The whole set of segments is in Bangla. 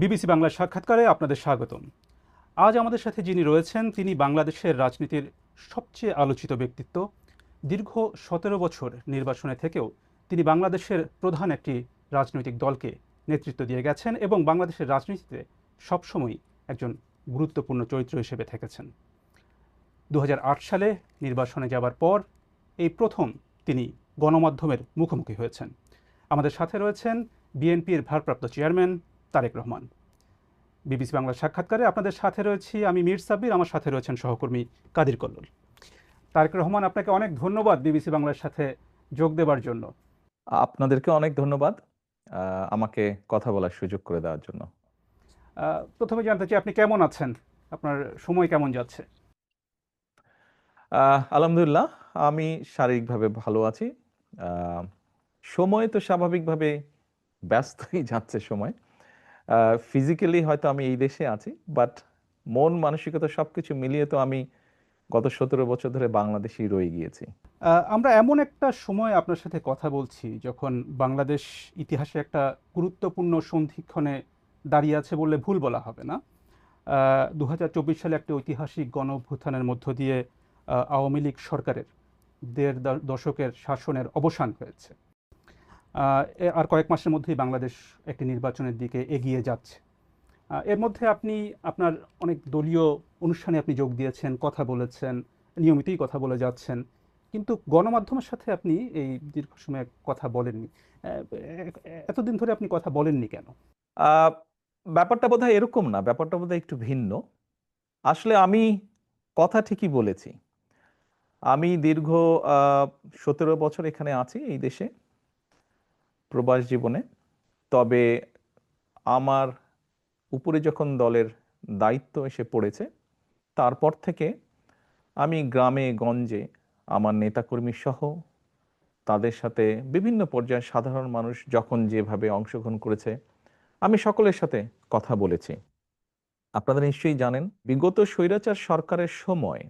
বিবিসি বাংলার সাক্ষাৎকারে আপনাদের স্বাগতম। আজ আমাদের সাথে যিনি রয়েছেন তিনি বাংলাদেশের রাজনীতির সবচেয়ে আলোচিত ব্যক্তিত্ব। দীর্ঘ ১৭ বছর নির্বাসনে থেকেও তিনি বাংলাদেশের প্রধান একটি রাজনৈতিক দলকে নেতৃত্ব দিয়ে গেছেন এবং বাংলাদেশের রাজনীতিতে সবসময়ই একজন গুরুত্বপূর্ণ চরিত্র হিসেবে থেকেছেন। ২০০৮ সালে নির্বাসনে যাবার পর এই প্রথম তিনি গণমাধ্যমের মুখোমুখি হয়েছেন। আমাদের সাথে রয়েছেন বিএনপির ভারপ্রাপ্ত চেয়ারম্যান তারেক রহমান। বিবিসি বাংলার সাক্ষাৎকারে আপনাদের সাথে রয়েছি আমি মীর সাব্বির, আমার সাথে রয়েছেন সহকর্মী কাদির কল্লোল। তারেক রহমান, আপনাকে অনেক ধন্যবাদ বিবিসি বাংলার সাথে যোগ দেবার জন্য। আপনাদেরকে অনেক ধন্যবাদ আমাকে কথা বলার সুযোগ করে দেওয়ার জন্য। প্রথমে জানতে চাই আপনি কেমন আছেন, আপনার সময় কেমন যাচ্ছে? আলহামদুলিল্লাহ, আমি শারীরিকভাবে ভালো আছি। সময় তো স্বাভাবিকভাবে ব্যস্তই যাচ্ছে সময়। ফিজিক্যালি হয়তো আমি এই দেশে আছি, বাট মন মানসিকতা সবকিছু মিলিয়ে তো আমি গত 17 বছর ধরে বাংলাদেশেই রয়ে গিয়েছি। আমরা এমন একটা সময় আপনার সাথে কথা বলছি যখন বাংলাদেশ ইতিহাসে একটা গুরুত্বপূর্ণ সন্ধিক্ষণে দাঁড়িয়ে আছে বললে ভুল বলা হবে না। ২০২৪ সালে একটা ঐতিহাসিক গণ অভ্যুত্থানের মধ্য দিয়ে আওয়ামী লীগ সরকারের দেড় দশকের শাসনের অবসান হয়েছে। আর কয়েক মাসের মধ্যেই বাংলাদেশ একটি নির্বাচনের দিকে এগিয়ে যাচ্ছে। এর মধ্যে আপনি আপনার অনেক দলীয় অনুষ্ঠানে আপনি যোগ দিয়েছেন, কথা বলেছেন, নিয়মিতই কথা বলে যাচ্ছেন, কিন্তু গণমাধ্যমের সাথে আপনি এই দীর্ঘ সময় কথা বলেননি। এতদিন ধরে আপনি কথা বলেননি কেন? আহ, ব্যাপারটা বোধহয় এরকম না, ব্যাপারটা বোধহয় একটু ভিন্ন। আসলে আমি কথা ঠিকই বলেছি। আমি দীর্ঘ 17 বছর এখানে আছি এই দেশে প্রবাস জীবনে। তবে আমার উপরে যখন দলের দায়িত্ব এসে পড়েছে, তারপর থেকে আমি গ্রামে গঞ্জে আমার নেতাকর্মী সহ তাদের সাথে বিভিন্ন পর্যায়ে সাধারণ মানুষ যখন যেভাবে অংশগ্রহণ করেছে, আমি সকলের সাথে কথা বলেছি। আপনারা নিশ্চয়ই জানেন, বিগত স্বৈরাচার সরকারের সময়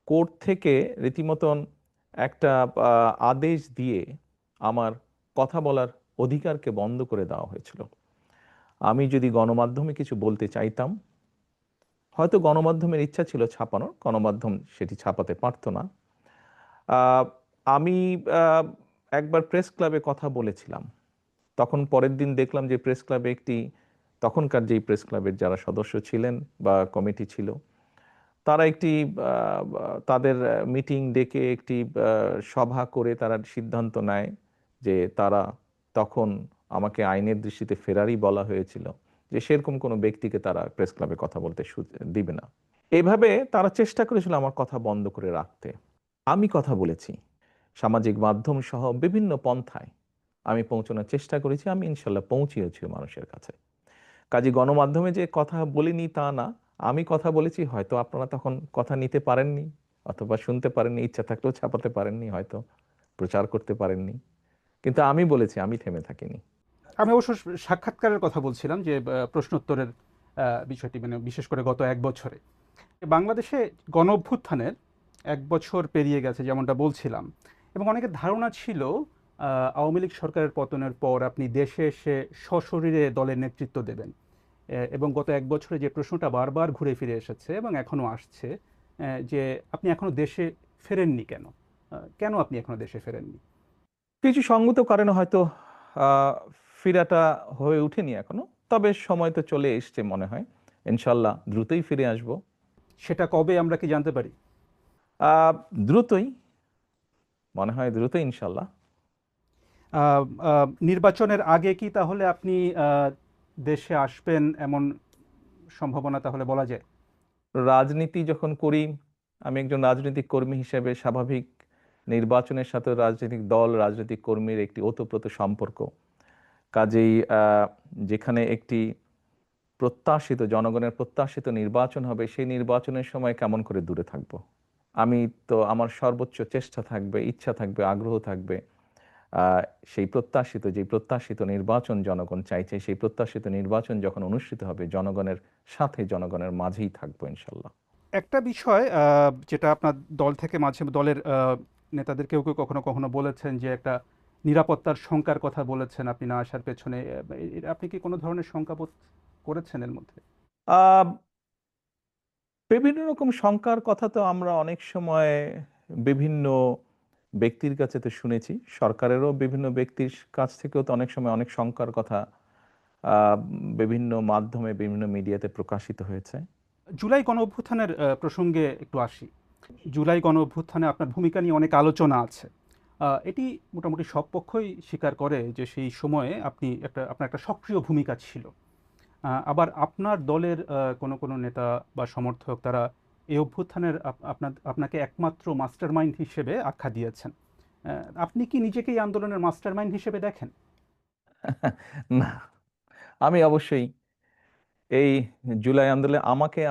কোর্ট থেকে রীতিমতন একটা আদেশ দিয়ে আমার কথা বলার অধিকারকে বন্ধ করে দেওয়া হয়েছিল। আমি যদি গণমাধ্যমে কিছু বলতে চাইতাম, হয়তো গণমাধ্যমের ইচ্ছা ছিল ছাপানোর, গণমাধ্যম সেটি ছাপাতে পারতো না। আহ, আমি একবার প্রেস ক্লাবে কথা বলেছিলাম। তখন পরের দিন দেখলাম যে প্রেস ক্লাবে একটি, তখনকার যেই প্রেস ক্লাবের যারা সদস্য ছিলেন বা কমিটি ছিল, তারা একটি তাদের মিটিং ডেকে একটি সভা করে তারা সিদ্ধান্ত নেয় যে তারা, তখন আমাকে আইনের দৃষ্টিতে ফেরারি বলা হয়েছিল, যে সেরকম কোনো ব্যক্তিকে তারা প্রেস ক্লাবে কথা বলতে দিবে না। এইভাবে তারা চেষ্টা করেছিল আমার কথা বন্ধ করে রাখতে। আমি কথা বলেছি সামাজিক মাধ্যম সহ বিভিন্ন পন্থায়, আমি পৌঁছানোর চেষ্টা করেছি, আমি ইনশাল্লাহ পৌঁছিয়েছি মানুষের কাছে। কাজে গণমাধ্যমে যে কথা বলিনি তা না, আমি কথা বলেছি, হয়তো আপনারা তখন কথা নিতে পারেননি অথবা শুনতে পারেননি, ইচ্ছা থাকলেও ছাপাতে পারেননি, হয়তো প্রচার করতে পারেননি, কিন্তু আমি বলেছি, আমি থেমে থাকিনি। আমি অবশ্য সাক্ষাৎকারের কথা বলছিলাম, যে প্রশ্নোত্তরের বিষয়টি, মানে বিশেষ করে গত এক বছরে বাংলাদেশে গণ অভ্যুত্থানের এক বছর পেরিয়ে গেছে যেমনটা বলছিলাম, এবং অনেকের ধারণা ছিল আওয়ামী লীগ সরকারের পতনের পর আপনি দেশে এসে সশরীরে দলের নেতৃত্ব দেবেন। এবং গত এক বছরে যে প্রশ্নটা বারবার ঘুরে ফিরে এসেছে এবং এখনও আসছে, যে আপনি এখনও দেশে ফেরেননি কেন? কেন আপনি এখনও দেশে ফেরেননি? কিছু সঙ্গত কারণে হয়তো আহ, ফিরাটা হয়ে ওঠেনি এখনো, তবে সময় তো চলে এসছে মনে হয়। ইনশাল্লাহ দ্রুতই ফিরে আসব। সেটা কবে আমরা কি জানতে পারি? আহ, দ্রুতই, মনে হয় দ্রুতই ইনশাল্লাহ। নির্বাচনের আগে কি তাহলে আপনি দেশে আসবেন এমন সম্ভাবনা তাহলে বলা যায়? রাজনীতি যখন করি, আমি একজন রাজনৈতিক কর্মী হিসেবে স্বাভাবিক নির্বাচনের সাথে রাজনৈতিক দল রাজনৈতিক কর্মীর একটি ওতপ্রোত সম্পর্ক। কাজেই যেখানে একটি প্রত্যাশিত, জনগণের প্রত্যাশিত নির্বাচন হবে, সেই নির্বাচনের সময় কেমন করে দূরে থাকব? আমি তো, আমার সর্বোচ্চ চেষ্টা থাকবে, ইচ্ছা থাকবে, আগ্রহ থাকবে আহ, সেই প্রত্যাশিত, যে প্রত্যাশিত নির্বাচন জনগণ চাইছে, সেই প্রত্যাশিত নির্বাচন যখন অনুষ্ঠিত হবে, জনগণের সাথে, জনগণের মাঝেই থাকবো ইনশাল্লাহ। একটা বিষয় যেটা আপনার দল থেকে মাঝে দলের নেতাদের কেউ কেউ কখনো কখনো বলেছেন, যে একটা নিরাপত্তার শঙ্কার কথা বলেছেন আপনি না আসার পেছনে। আপনি কি কোনো ধরনের শঙ্কা বোধ করেছেন এর মধ্যে? আহ বিভিন্ন রকম শঙ্কার কথা তো আমরা অনেক সময় বিভিন্ন ব্যক্তির কাছে তো শুনেছি, সরকারেরও বিভিন্ন ব্যক্তির কাছ থেকেও তো অনেক সময় অনেক শঙ্কার কথা আহ, বিভিন্ন মাধ্যমে বিভিন্ন মিডিয়াতে প্রকাশিত হয়েছে। জুলাই গণ অভ্যুত্থানের প্রসঙ্গে একটু আসি। জুলাই গণ অভ্যুত্থানে আপনার ভূমিকা নিয়ে অনেক আলোচনা আছে। এটি মোটামুটি সব পক্ষই স্বীকার করে যে সেই সময়ে আপনার একটা সক্রিয় ভূমিকা ছিল। আবার আপনার দলের কোনো নেতা বা সমর্থক তারা এই অভ্যুত্থানের আপনাকে একমাত্র মাস্টারমাইন্ড হিসেবে আখ্যা দিয়েছেন। আপনি কি নিজেকে এই আন্দোলনের মাস্টারমাইন্ড হিসেবে দেখেন? না, আমি অবশ্যই এই জুলাই আন্দোলনে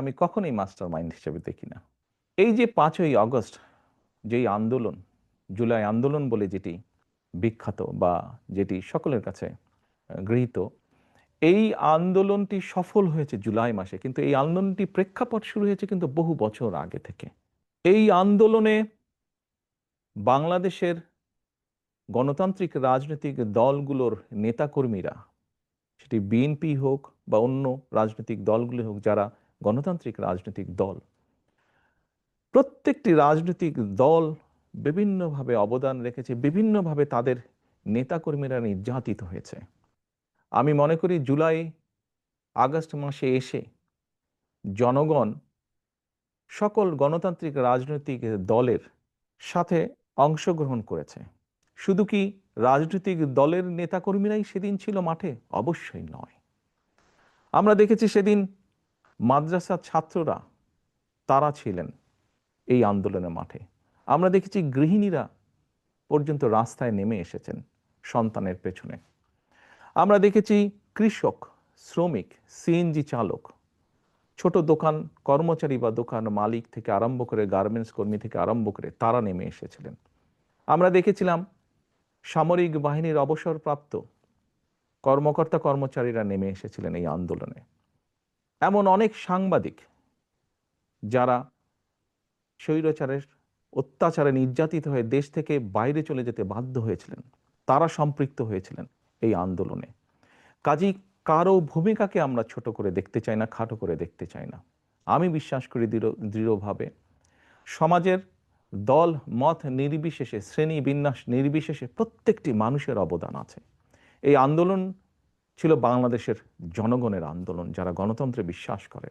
আমি কখনোই মাস্টার মাইন্ড হিসেবে দেখি না। এই যে 5ই আগস্ট, যেই আন্দোলন, জুলাই আন্দোলন বলে যেটি বিখ্যাত বা যেটি সকলের কাছে গৃহীত, এই আন্দোলনটি সফল হয়েছে জুলাই মাসে, কিন্তু এই আন্দোলনটি প্রেক্ষাপট শুরু হয়েছে কিন্তু বহু বছর আগে থেকে। এই আন্দোলনে বাংলাদেশের গণতান্ত্রিক রাজনৈতিক দলগুলোর নেতাকর্মীরা, সেটি বিএনপি হোক বা অন্য রাজনৈতিক দলগুলো হোক, যারা গণতান্ত্রিক রাজনৈতিক দল, প্রত্যেকটি রাজনৈতিক দল বিভিন্নভাবে অবদান রেখেছে, বিভিন্নভাবে তাদের নেতাকর্মীরা নির্যাতিত হয়েছে। আমি মনে করি জুলাই আগস্ট মাসে এসে জনগণ সকল গণতান্ত্রিক রাজনৈতিক দলের সাথে অংশগ্রহণ করেছে। শুধু কি রাজনৈতিক দলের নেতাকর্মীরাই সেদিন ছিল মাঠে? অবশ্যই নয়। আমরা দেখেছি সেদিন মাদ্রাসার ছাত্ররা, তারা ছিলেন এই আন্দোলনের মাঠে। আমরা দেখেছি গৃহিণীরা পর্যন্ত রাস্তায় নেমে এসেছেন সন্তানের পেছনে। আমরা দেখেছি কৃষক, শ্রমিক, সিএনজি চালক, ছোট দোকান কর্মচারী বা দোকান মালিক থেকে আরম্ভ করে গার্মেন্টস কর্মী থেকে আরম্ভ করে তারা নেমে এসেছিলেন। আমরা দেখেছিলাম সামরিক বাহিনীর অবসরপ্রাপ্ত কর্মকর্তা কর্মচারীরা নেমে এসেছিলেন এই আন্দোলনে। এমন অনেক সাংবাদিক যারা স্বৈরাচারের অত্যাচারে নির্যাতিত হয়ে দেশ থেকে বাইরে চলে যেতে বাধ্য হয়েছিলেন, তারা সম্পৃক্ত হয়েছিলেন এই আন্দোলনে। কাজী কারো ভূমিকাকে আমরা ছোট করে দেখতে চাই না, খাটো করে দেখতে চাই না। আমি বিশ্বাস করি দৃঢ়ভাবে সমাজের দল মত নির্বিশেষে, শ্রেণী বিন্যাস নির্বিশেষে প্রত্যেকটি মানুষের অবদান আছে। এই আন্দোলন ছিল বাংলাদেশের জনগণের আন্দোলন, যারা গণতন্ত্রে বিশ্বাস করে।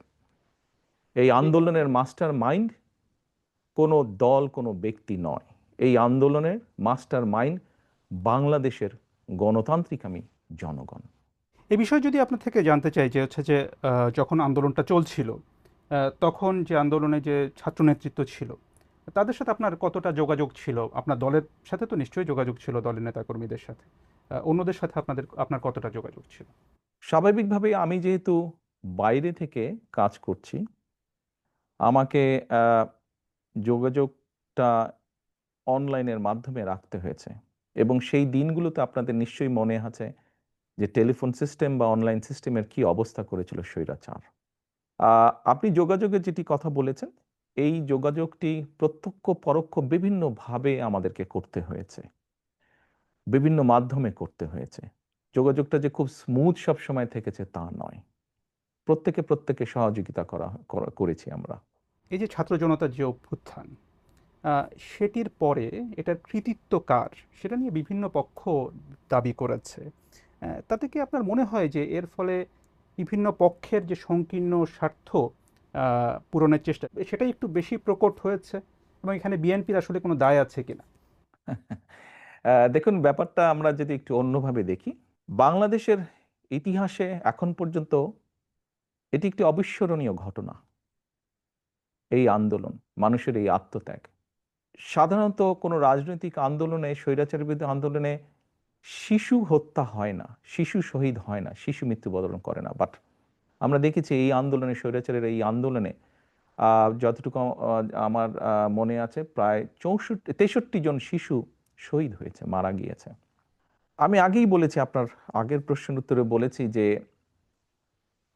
এই আন্দোলনের মাস্টার মাইন্ড কোনো দল, কোনো ব্যক্তি নয়। এই আন্দোলনের মাস্টার মাইন্ড বাংলাদেশের গণতান্ত্রিকামী জনগণ। এ বিষয়ে যদি আপনার থেকে জানতে চাই যে হচ্ছে যে যখন আন্দোলনটা চলছিল, তখন যে আন্দোলনে যে ছাত্র নেতৃত্ব ছিল তাদের সাথে আপনার কতটা যোগাযোগ ছিল? আপনার দলের সাথে তো নিশ্চয়ই যোগাযোগ ছিল, দলের নেতাকর্মীদের সাথে। অন্যদের সাথে আপনার কতটা যোগাযোগ ছিল? স্বাভাবিকভাবে আমি যেহেতু বাইরে থেকে কাজ করছি, আমাকে আহ, যোগাযোগটা অনলাইনের মাধ্যমে রাখতে হয়েছে। এবং সেই দিনগুলোতে আপনাদের নিশ্চয়ই মনে আছে যে টেলিফোন সিস্টেম বা অনলাইন সিস্টেমের কি অবস্থা করেছিল স্বৈরাচার। আপনি যোগাযোগের যেটি কথা বলেছেন, এই যোগাযোগটি প্রত্যক্ষ পরোক্ষ বিভিন্নভাবে আমাদেরকে করতে হয়েছে, বিভিন্ন মাধ্যমে করতে হয়েছে। যোগাযোগটা যে খুব স্মুথ সব সময় থেকেছে তা নয়। প্রত্যেকে সহযোগিতা করেছি আমরা। এই যে ছাত্র জনতার যে অভ্যুত্থান, সেটির পরে এটার কৃতিত্ব কার সেটা নিয়ে বিভিন্ন পক্ষ দাবি করেছে। তাতে কি আপনার মনে হয় যে এর ফলে বিভিন্ন পক্ষের যে সংকীর্ণ স্বার্থ পূরণের চেষ্টা সেটাই একটু বেশি প্রকট হয়েছে, এবং এখানে বিএনপির আসলে কোনো দায় আছে কিনা? দেখুন, ব্যাপারটা আমরা যদি একটু অন্যভাবে দেখি, বাংলাদেশের ইতিহাসে এখন পর্যন্ত এটি একটি অবিস্মরণীয় ঘটনা। এই আন্দোলন, মানুষের এই আত্মত্যাগ, সাধারণত কোনো রাজনৈতিক আন্দোলনে, স্বৈরাচারের বিরুদ্ধে আন্দোলনে শিশু হত্যা হয় না, শিশু শহীদ হয় না, শিশু মৃত্যুবরণ করে না। বাট আমরা দেখেছি এই আন্দোলনে, স্বৈরাচারের এই আন্দোলনে যতটুকু আমার মনে আছে, প্রায় 63 জন শিশু শহীদ হয়েছে, মারা গিয়েছে। আমি আগেই বলেছি, আপনার আগের প্রশ্নের উত্তরে বলেছি যে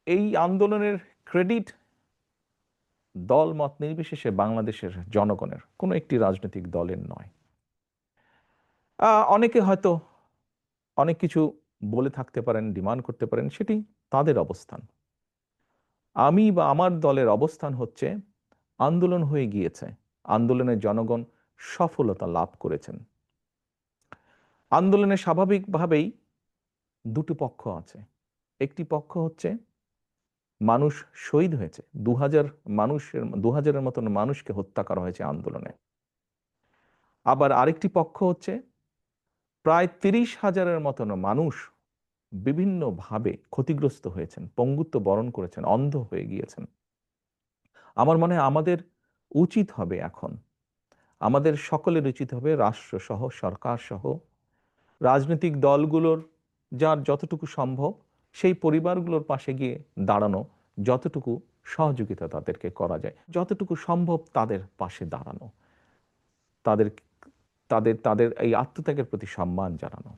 এই আন্দোলনের ক্রেডিট দল মত নির্বিশেষে বাংলাদেশের জনগণের, কোনো একটি রাজনৈতিক দলের নয়। অনেকে হয়তো অনেক কিছু বলে থাকতে পারেন, ডিমান্ড করতে পারেন, সেটি তাদের অবস্থান। আমি বা আমার দলের অবস্থান হচ্ছে আন্দোলন হয়ে গিয়েছে, আন্দোলনের জনগণ সফলতা লাভ করেছেন। আন্দোলনে স্বাভাবিকভাবেই দুটো পক্ষ আছে। একটি পক্ষ হচ্ছে মানুষ শহীদ হয়েছে, 2000 মতন মানুষকে হত্যা করা হয়েছে আন্দোলনে। আবার আরেকটি পক্ষ হচ্ছে প্রায় 30,000-এর মতন মানুষ বিভিন্নভাবে ক্ষতিগ্রস্ত হয়েছেন, পঙ্গুত্ব বরণ করেছেন, অন্ধ হয়ে গিয়েছেন। আমার মনে হয় আমাদের উচিত হবে এখন, আমাদের সকলের উচিত হবে রাষ্ট্রসহ, সরকারসহ, রাজনৈতিক দলগুলোর যার যতটুকু সম্ভব সেই পরিবারগুলোর পাশে গিয়ে দাঁড়ানো, যতটুকু সহযোগিতা তাদেরকে করা যায়, যতটুকু সম্ভব তাদের পাশে দাঁড়ানো, তাদের তাদের তাদের এই আত্মত্যাগের প্রতি সম্মান জানানো।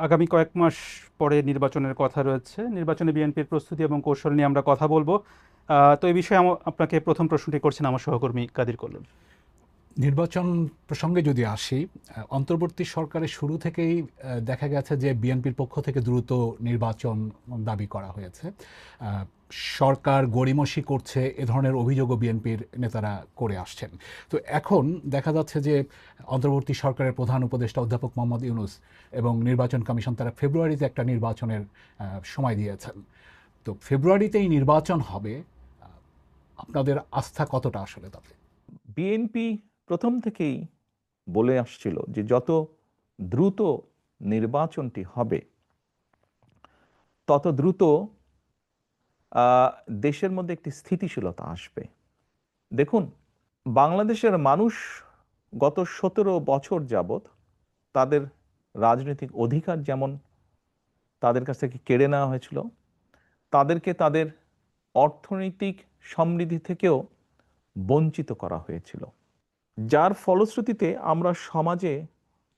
আগামী কয়েক মাস পরে নির্বাচনের কথা রয়েছে। নির্বাচনে বিএনপির প্রস্তুতি এবং কৌশল নিয়ে আমরা কথা বলবো। তো এই বিষয়ে আপনাকে প্রথম প্রশ্নটি করছেন আমার সহকর্মী কাদির কল্লোল। নির্বাচন প্রসঙ্গে যদি আসি, অন্তর্বর্তী সরকারের শুরু থেকেই দেখা গেছে যে বিএনপির পক্ষ থেকে দ্রুত নির্বাচন দাবি করা হয়েছে। সরকার গড়িমসি করছে, এ ধরনের অভিযোগও বিএনপির নেতারা করে আসছেন। তো এখন দেখা যাচ্ছে যে অন্তর্বর্তী সরকারের প্রধান উপদেষ্টা অধ্যাপক মোহাম্মদ ইউনূস এবং নির্বাচন কমিশন তারা ফেব্রুয়ারিতে একটা নির্বাচনের সময় দিয়েছেন। তো ফেব্রুয়ারিতেই নির্বাচন হবে, আপনাদের আস্থা কতটা আসলে তাতে? বিএনপি প্রথম থেকেই বলে আসছিল যে যত দ্রুত নির্বাচনটি হবে তত দ্রুত দেশের মধ্যে একটি স্থিতিশীলতা আসবে। দেখুন, বাংলাদেশের মানুষ গত 17 বছর যাবৎ তাদের রাজনৈতিক অধিকার যেমন তাদের কাছ থেকে কেড়ে নেওয়া হয়েছিল, তাদেরকে তাদের অর্থনৈতিক সমৃদ্ধি থেকেও বঞ্চিত করা হয়েছিল, যার ফলশ্রুতিতে আমরা সমাজে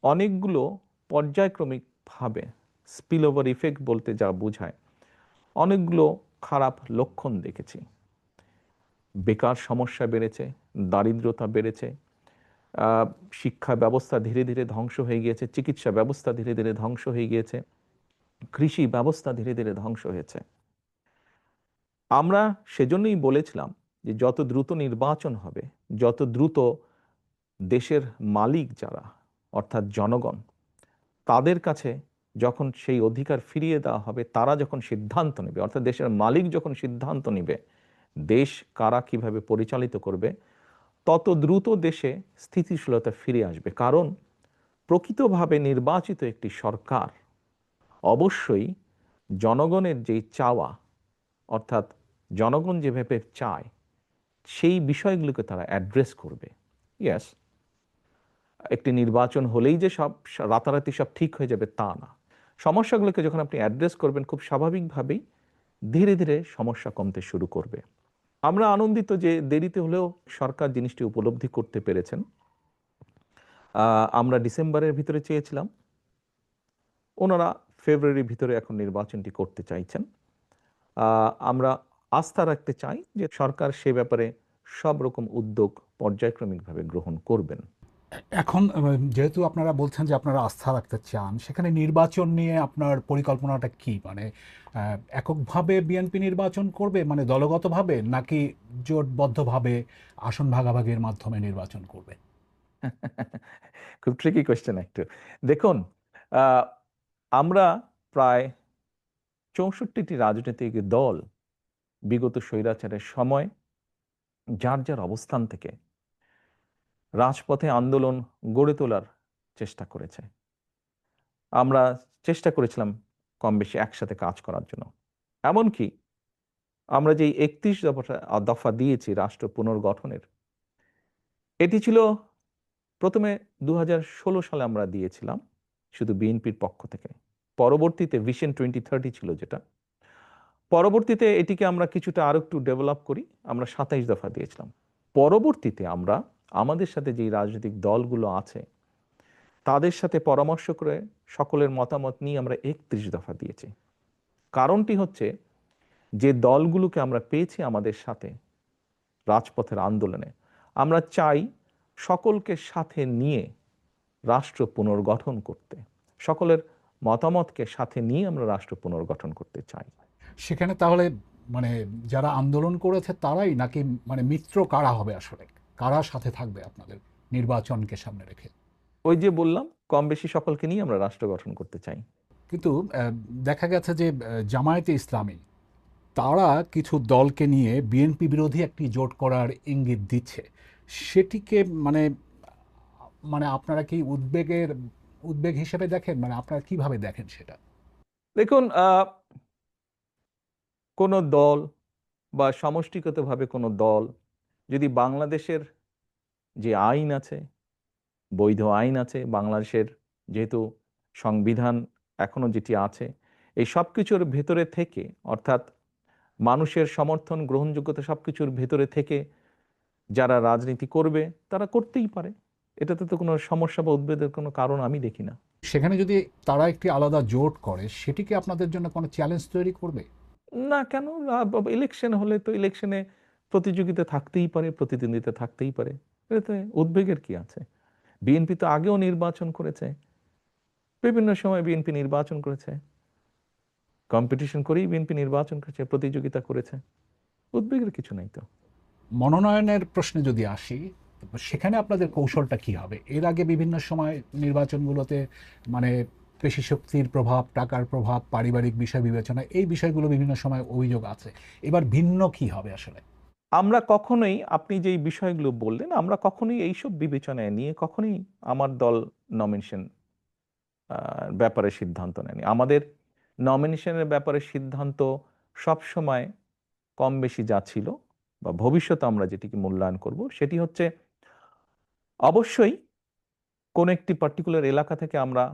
অনেকগুলো পর্যায়ক্রমিকভাবে স্পিল ওভার ইফেক্ট বলতে যা বোঝায় অনেকগুলো খারাপ লক্ষণ দেখেছি। বেকার সমস্যা বেড়েছে, দারিদ্রতা বেড়েছে, শিক্ষা ব্যবস্থা ধীরে ধীরে ধ্বংস হয়ে গিয়েছে, চিকিৎসা ব্যবস্থা ধীরে ধীরে ধ্বংস হয়ে গিয়েছে, কৃষি ব্যবস্থা ধীরে ধীরে ধ্বংস হয়েছে। আমরা সেজন্যই বলেছিলাম যে যত দ্রুত নির্বাচন হবে, যত দ্রুত দেশের মালিক যারা অর্থাৎ জনগণ, তাদের কাছে যখন সেই অধিকার ফিরিয়ে দেওয়া হবে, তারা যখন সিদ্ধান্ত নেবে, অর্থাৎ দেশের মালিক যখন সিদ্ধান্ত নেবে দেশ কারা কিভাবে পরিচালিত করবে, তত দ্রুত দেশে স্থিতিশীলতা ফিরে আসবে। কারণ প্রকৃতভাবে নির্বাচিত একটি সরকার অবশ্যই জনগণের যেই চাওয়া, অর্থাৎ জনগণ যেভাবে চায় সেই বিষয়গুলোকে তারা অ্যাড্রেস করবে। ইয়েস, একটি নির্বাচন হলেই যে সব রাতারাতি সব ঠিক হয়ে যাবে তা না। সমস্যাগুলোকে যখন আপনি অ্যাড্রেস করবেন, খুব স্বাভাবিকভাবেই ধীরে ধীরে সমস্যা কমতে শুরু করবে। আমরা আনন্দিত যে দেরিতে হলেও সরকার জিনিসটি উপলব্ধি করতে পেরেছেন। আমরা ডিসেম্বরের ভিতরে চেয়েছিলাম, ওনারা ফেব্রুয়ারির ভিতরে এখন নির্বাচনটি করতে চাইছেন। আমরা আস্থা রাখতে চাই যে সরকার সে ব্যাপারে সব রকম উদ্যোগ পর্যায়ক্রমিকভাবে গ্রহণ করবেন। এখন যেহেতু আপনারা বলছেন যে আপনারা আস্থা রাখতে চান, সেখানে নির্বাচন নিয়ে আপনার পরিকল্পনাটা কি? মানে এককভাবে বিএনপি নির্বাচন করবে, মানে দলগতভাবে, নাকি জোটবদ্ধভাবে আসন ভাগাভাগির মাধ্যমে নির্বাচন করবে? খুব ট্রিকি কোয়েশ্চেন একটু। দেখুন, আহ, আমরা প্রায় 64টি রাজনৈতিক দল বিগত স্বৈরাচারের সময় যার যার অবস্থান থেকে রাজপথে আন্দোলন গড়ে তোলার চেষ্টা করেছে। আমরা চেষ্টা করেছিলাম কম বেশি একসাথে কাজ করার জন্য। এমনকি আমরা যেই 31 দফা দিয়েছি রাষ্ট্র পুনর্গঠনের, এটি ছিল প্রথমে 2016 সালে আমরা দিয়েছিলাম শুধু বিএনপির পক্ষ থেকে। পরবর্তীতে ভিশন 2030 ছিল যেটা, পরবর্তীতে এটিকে আমরা কিছুটা আরো একটু ডেভেলপ করি, আমরা 27 দফা দিয়েছিলাম। পরবর্তীতে আমরা আমাদের সাথে যেই রাজনৈতিক দলগুলো আছে তাদের সাথে পরামর্শ করে সকলের মতামত নিয়ে আমরা 31 দফা দিয়েছি। কারণটি হচ্ছে যে দলগুলোকে আমরা পেয়েছি আমাদের সাথে রাজপথের আন্দোলনে, আমরা চাই সকলকে সাথে নিয়ে রাষ্ট্র পুনর্গঠন করতে, সকলের মতামতকে সাথে নিয়ে আমরা রাষ্ট্র পুনর্গঠন করতে চাই। সেখানে তাহলে মানে যারা আন্দোলন করেছে তারাই, নাকি মানে মিত্র কারা হবে আসলে, কারা সাথে থাকবে আপনাদের নির্বাচনকে সামনে রেখে? ওই যে বললাম, কম বেশি সকলকে নিয়ে আমরা রাষ্ট্র গঠন করতে চাই। কিন্তু দেখা গেছে যে জামায়াতে ইসলামী তারা কিছু দলকে নিয়ে বিএনপি বিরোধী একটি জোট করার ইঙ্গিত দিচ্ছে। সেটিকে মানে মানে আপনারা কি উদ্বেগ হিসেবে দেখেন? মানে আপনারা কিভাবে দেখেন সেটা? দেখুন, কোনো দল বা সমষ্টিগতভাবে কোনো দল যদি বাংলাদেশের যে আইন আছে, বৈধ আইন আছে বাংলাদেশের, যেহেতু সংবিধান এখনো যেটি আছে, এই সব কিছুর ভেতরে থেকে, অর্থাৎ মানুষের সমর্থন গ্রহণযোগ্যতা সবকিছুর ভেতরে থেকে যারা রাজনীতি করবে তারা করতেই পারে। এটাতে তো কোনো সমস্যা বা উদ্বেগের কোনো কারণ আমি দেখি না। সেখানে যদি তারা একটি আলাদা জোট করে, সেটি কি আপনাদের জন্য কোনো চ্যালেঞ্জ তৈরি করবে? না, কেন? ইলেকশন হলে তো ইলেকশনে প্রতিযোগিতা থাকতেই পারে, প্রতিদ্বন্দ্বিতা থাকতেই পারে। এতে উদ্বেগের কি আছে? বিএনপি তো আগেও নির্বাচন করেছে, বিভিন্ন সময় বিএনপি নির্বাচন করেছে, কম্পিটিশন করেই বিএনপি নির্বাচন করেছে, প্রতিযোগিতা করেছে। উদ্বেগের কিছু নাই তো। মনোনয়নের প্রশ্নে যদি আসি, সেখানে আপনাদের কৌশলটা কি হবে? এর আগে বিভিন্ন সময় নির্বাচনগুলোতে মানে পেশি শক্তির প্রভাব, টাকার প্রভাব, পারিবারিক বিষয় বিবেচনা, এই বিষয়গুলো বিভিন্ন সময় অভিযোগ আছে। এবার ভিন্ন কি হবে আসলে? আমরা কখনোই, আপনি যেই বিষয়গুলো বললেন, আমরা কখনোই এইসব বিবেচনায় নিয়ে কখনোই আমার দল নমিনেশন ব্যাপারে সিদ্ধান্ত নেয়নি। আমাদের নমিনেশনের ব্যাপারে সিদ্ধান্ত সবসময় কম বেশি যা ছিল বা ভবিষ্যতে আমরা যেটিকে মূল্যায়ন করব, সেটি হচ্ছে অবশ্যই কোন একটি পার্টিকুলার এলাকা থেকে আমরা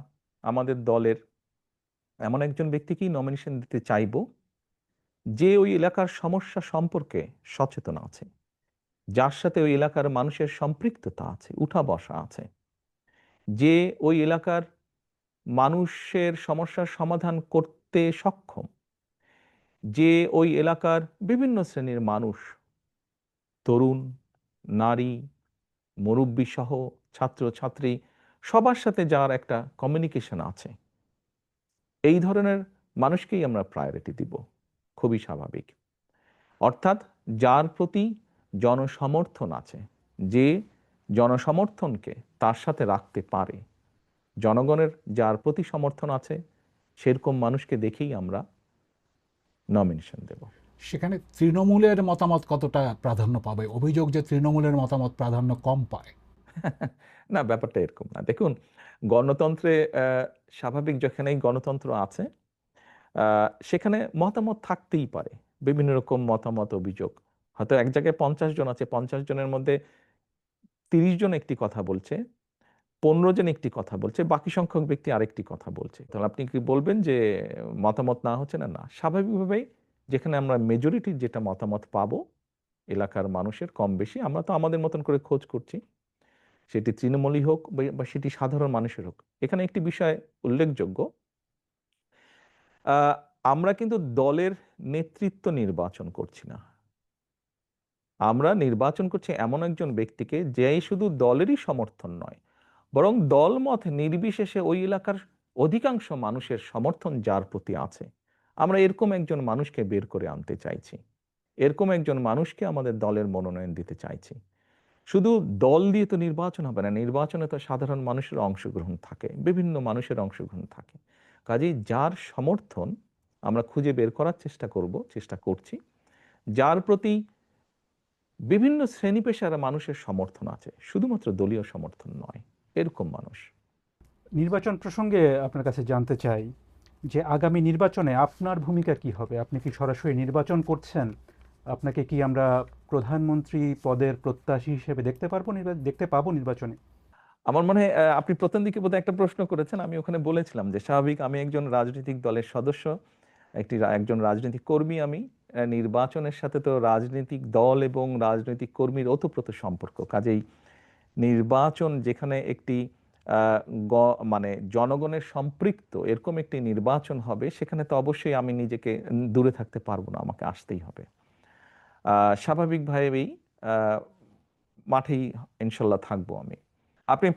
আমাদের দলের এমন একজন ব্যক্তিকেই নমিনেশন দিতে চাইব যে ওই এলাকার সমস্যা সম্পর্কে সচেতন আছে, যার সাথে ওই এলাকার মানুষের সম্পৃক্ততা আছে, উঠা বসা আছে, যে ওই এলাকার মানুষের সমস্যার সমাধান করতে সক্ষম, যে ওই এলাকার বিভিন্ন শ্রেণীর মানুষ, তরুণ, নারী, মুরব্বী সহ ছাত্র ছাত্রী, সবার সাথে যার একটা কমিউনিকেশন আছে, এই ধরনের মানুষকেই আমরা প্রায়োরিটি দিব। খুবই স্বাভাবিক। অর্থাৎ যার প্রতি জনসমর্থন আছে, যে জনসমর্থনকে তার সাথে রাখতে পারে, জনগণের যার প্রতি সমর্থন আছে, সেরকম মানুষকে দেখেই আমরা নমিনেশন দেব। সেখানে তৃণমূলের মতামত কতটা প্রাধান্য পাবে? অভিযোগ যে তৃণমূলের মতামত প্রাধান্য কম পায়। না, ব্যাপারটা এরকম না। দেখুন, গণতন্ত্রে স্বাভাবিক যেখানেই গণতন্ত্র আছে, সেখানে মতামত থাকতেই পারে, বিভিন্ন রকম মতামত, অভিযোগ। হয়তো এক জায়গায় 50 জন আছে, 50 জনের মধ্যে 30 জন একটি কথা বলছে, 15 জন একটি কথা বলছে, বাকি সংখ্যক ব্যক্তি আরেকটি কথা বলছে। তাহলে আপনি কি বলবেন যে মতামত না হচ্ছে? না, না। স্বাভাবিকভাবেই যেখানে আমরা মেজরিটির যেটা মতামত পাবো এলাকার মানুষের কম বেশি, আমরা তো আমাদের মতন করে খোঁজ করছি, সেটি তৃণমূলই হোক বা সেটি সাধারণ মানুষের হোক। এখানে একটি বিষয় উল্লেখযোগ্য, আহ, আমরা কিন্তু দলের নেতৃত্ব নির্বাচন করছি না। আমরা নির্বাচন করছি এমন একজন ব্যক্তিকে যে শুধু দলেরই সমর্থন নয়, বরং দলমত নির্বিশেষে ওই এলাকার অধিকাংশ মানুষের সমর্থন যার প্রতি আছে, আমরা এরকম একজন মানুষকে বের করে আনতে চাইছি, এরকম একজন মানুষকে আমাদের দলের মনোনয়ন দিতে চাইছি। শুধু দল দিয়ে তো নির্বাচন হবে না, নির্বাচনে তো সাধারণ মানুষের অংশগ্রহণ থাকে, বিভিন্ন মানুষের অংশগ্রহণ থাকে। কাজেই যার সমর্থন আমরা খুঁজে বের করার চেষ্টা করছি, যার প্রতি বিভিন্ন শ্রেণী পেশার মানুষের সমর্থন আছে, শুধুমাত্র দলীয় সমর্থন নয়, এরকম মানুষ। নির্বাচন প্রসঙ্গে আপনার কাছে জানতে চাই যে আগামী নির্বাচনে আপনার ভূমিকা কি হবে? আপনি কি সরাসরি নির্বাচন করছেন? আপনাকে কি আমরা প্রধানমন্ত্রী পদের প্রত্যাশী হিসেবে দেখতে পাবো নির্বাচনে? আমার মনে হয় আপনি প্রথম দিকে বোধহয় একটা প্রশ্ন করেছেন, আমি ওখানে বলেছিলাম যে স্বাভাবিক আমি একজন রাজনৈতিক দলের সদস্য, একজন রাজনৈতিক কর্মী। আমি নির্বাচনের সাথে তো রাজনৈতিক দল এবং রাজনৈতিক কর্মীর ওতপ্রোত সম্পর্ক। কাজেই নির্বাচন যেখানে একটি আহ, মানে জনগণের সম্পৃক্ত এরকম একটি নির্বাচন হবে, সেখানে তো অবশ্যই আমি নিজেকে দূরে থাকতে পারবো না, আমাকে আসতেই হবে। স্বাভাবিকভাবেই আহ, মাঠেই ইনশাল্লাহ থাকবো আমি। আপনি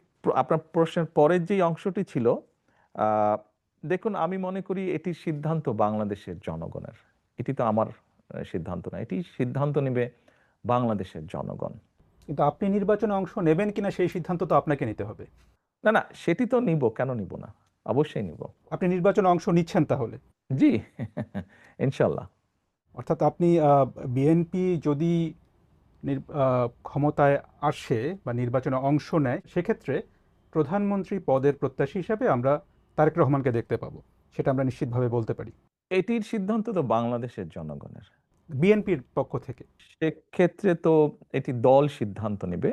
আপনার প্রশ্নের পরের যে অংশটি ছিল, দেখুন, আমি মনে করি এটির সিদ্ধান্ত বাংলাদেশের জনগণের, এটি তো আমার সিদ্ধান্ত না, এটি সিদ্ধান্ত নেবে বাংলাদেশের জনগণ। কিন্তু আপনি নির্বাচনে অংশ নেবেন কিনা সেই সিদ্ধান্ত তো আপনাকে নিতে হবে। না না, সেটি তো নিব, কেন নিব না, অবশ্যই নিব। আপনি নির্বাচনে অংশ নিচ্ছেন তাহলে? জি ইনশাল্লাহ। অর্থাৎ আপনি বিএনপি যদি ক্ষমতায় আসে বা নির্বাচনে অংশ নেয়, সেক্ষেত্রে প্রধানমন্ত্রী পদের প্রত্যাশী হিসাবে আমরা তারেক রহমানকে দেখতে পাবো, সেটা আমরা নিশ্চিতভাবে বলতে পারি, এটির সিদ্ধান্ত তো বাংলাদেশের জনগণের। বিএনপির পক্ষ থেকে। সেক্ষেত্রে তো এটি দল সিদ্ধান্ত নেবে,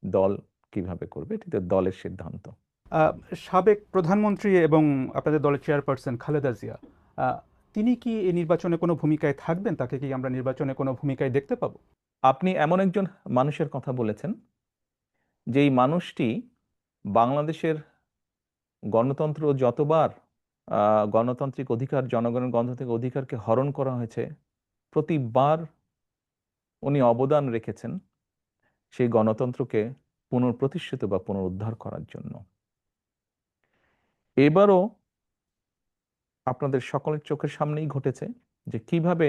দল কিভাবে করবে এটি তো দলের সিদ্ধান্ত। আহ, সাবেক প্রধানমন্ত্রী এবং আপনাদের দলের চেয়ারপারসন খালেদা জিয়া, আহ, তিনি কি এই নির্বাচনে কোনো ভূমিকায় থাকবেন? তাকে কি আমরা নির্বাচনে কোনো ভূমিকায় দেখতে পাবো? আপনি এমন একজন মানুষের কথা বলেছেন, যেই মানুষটি বাংলাদেশের গণতন্ত্র যতবার গণতান্ত্রিক অধিকার, জনগণের গণতান্ত্রিক অধিকারকে হরণ করা হয়েছে, প্রতিবার উনি অবদান রেখেছেন সেই গণতন্ত্রকে পুনঃপ্রতিষ্ঠিত বা পুনরুদ্ধার করার জন্য। এবারও আপনাদের সকলের চোখের সামনেই ঘটেছে যে কিভাবে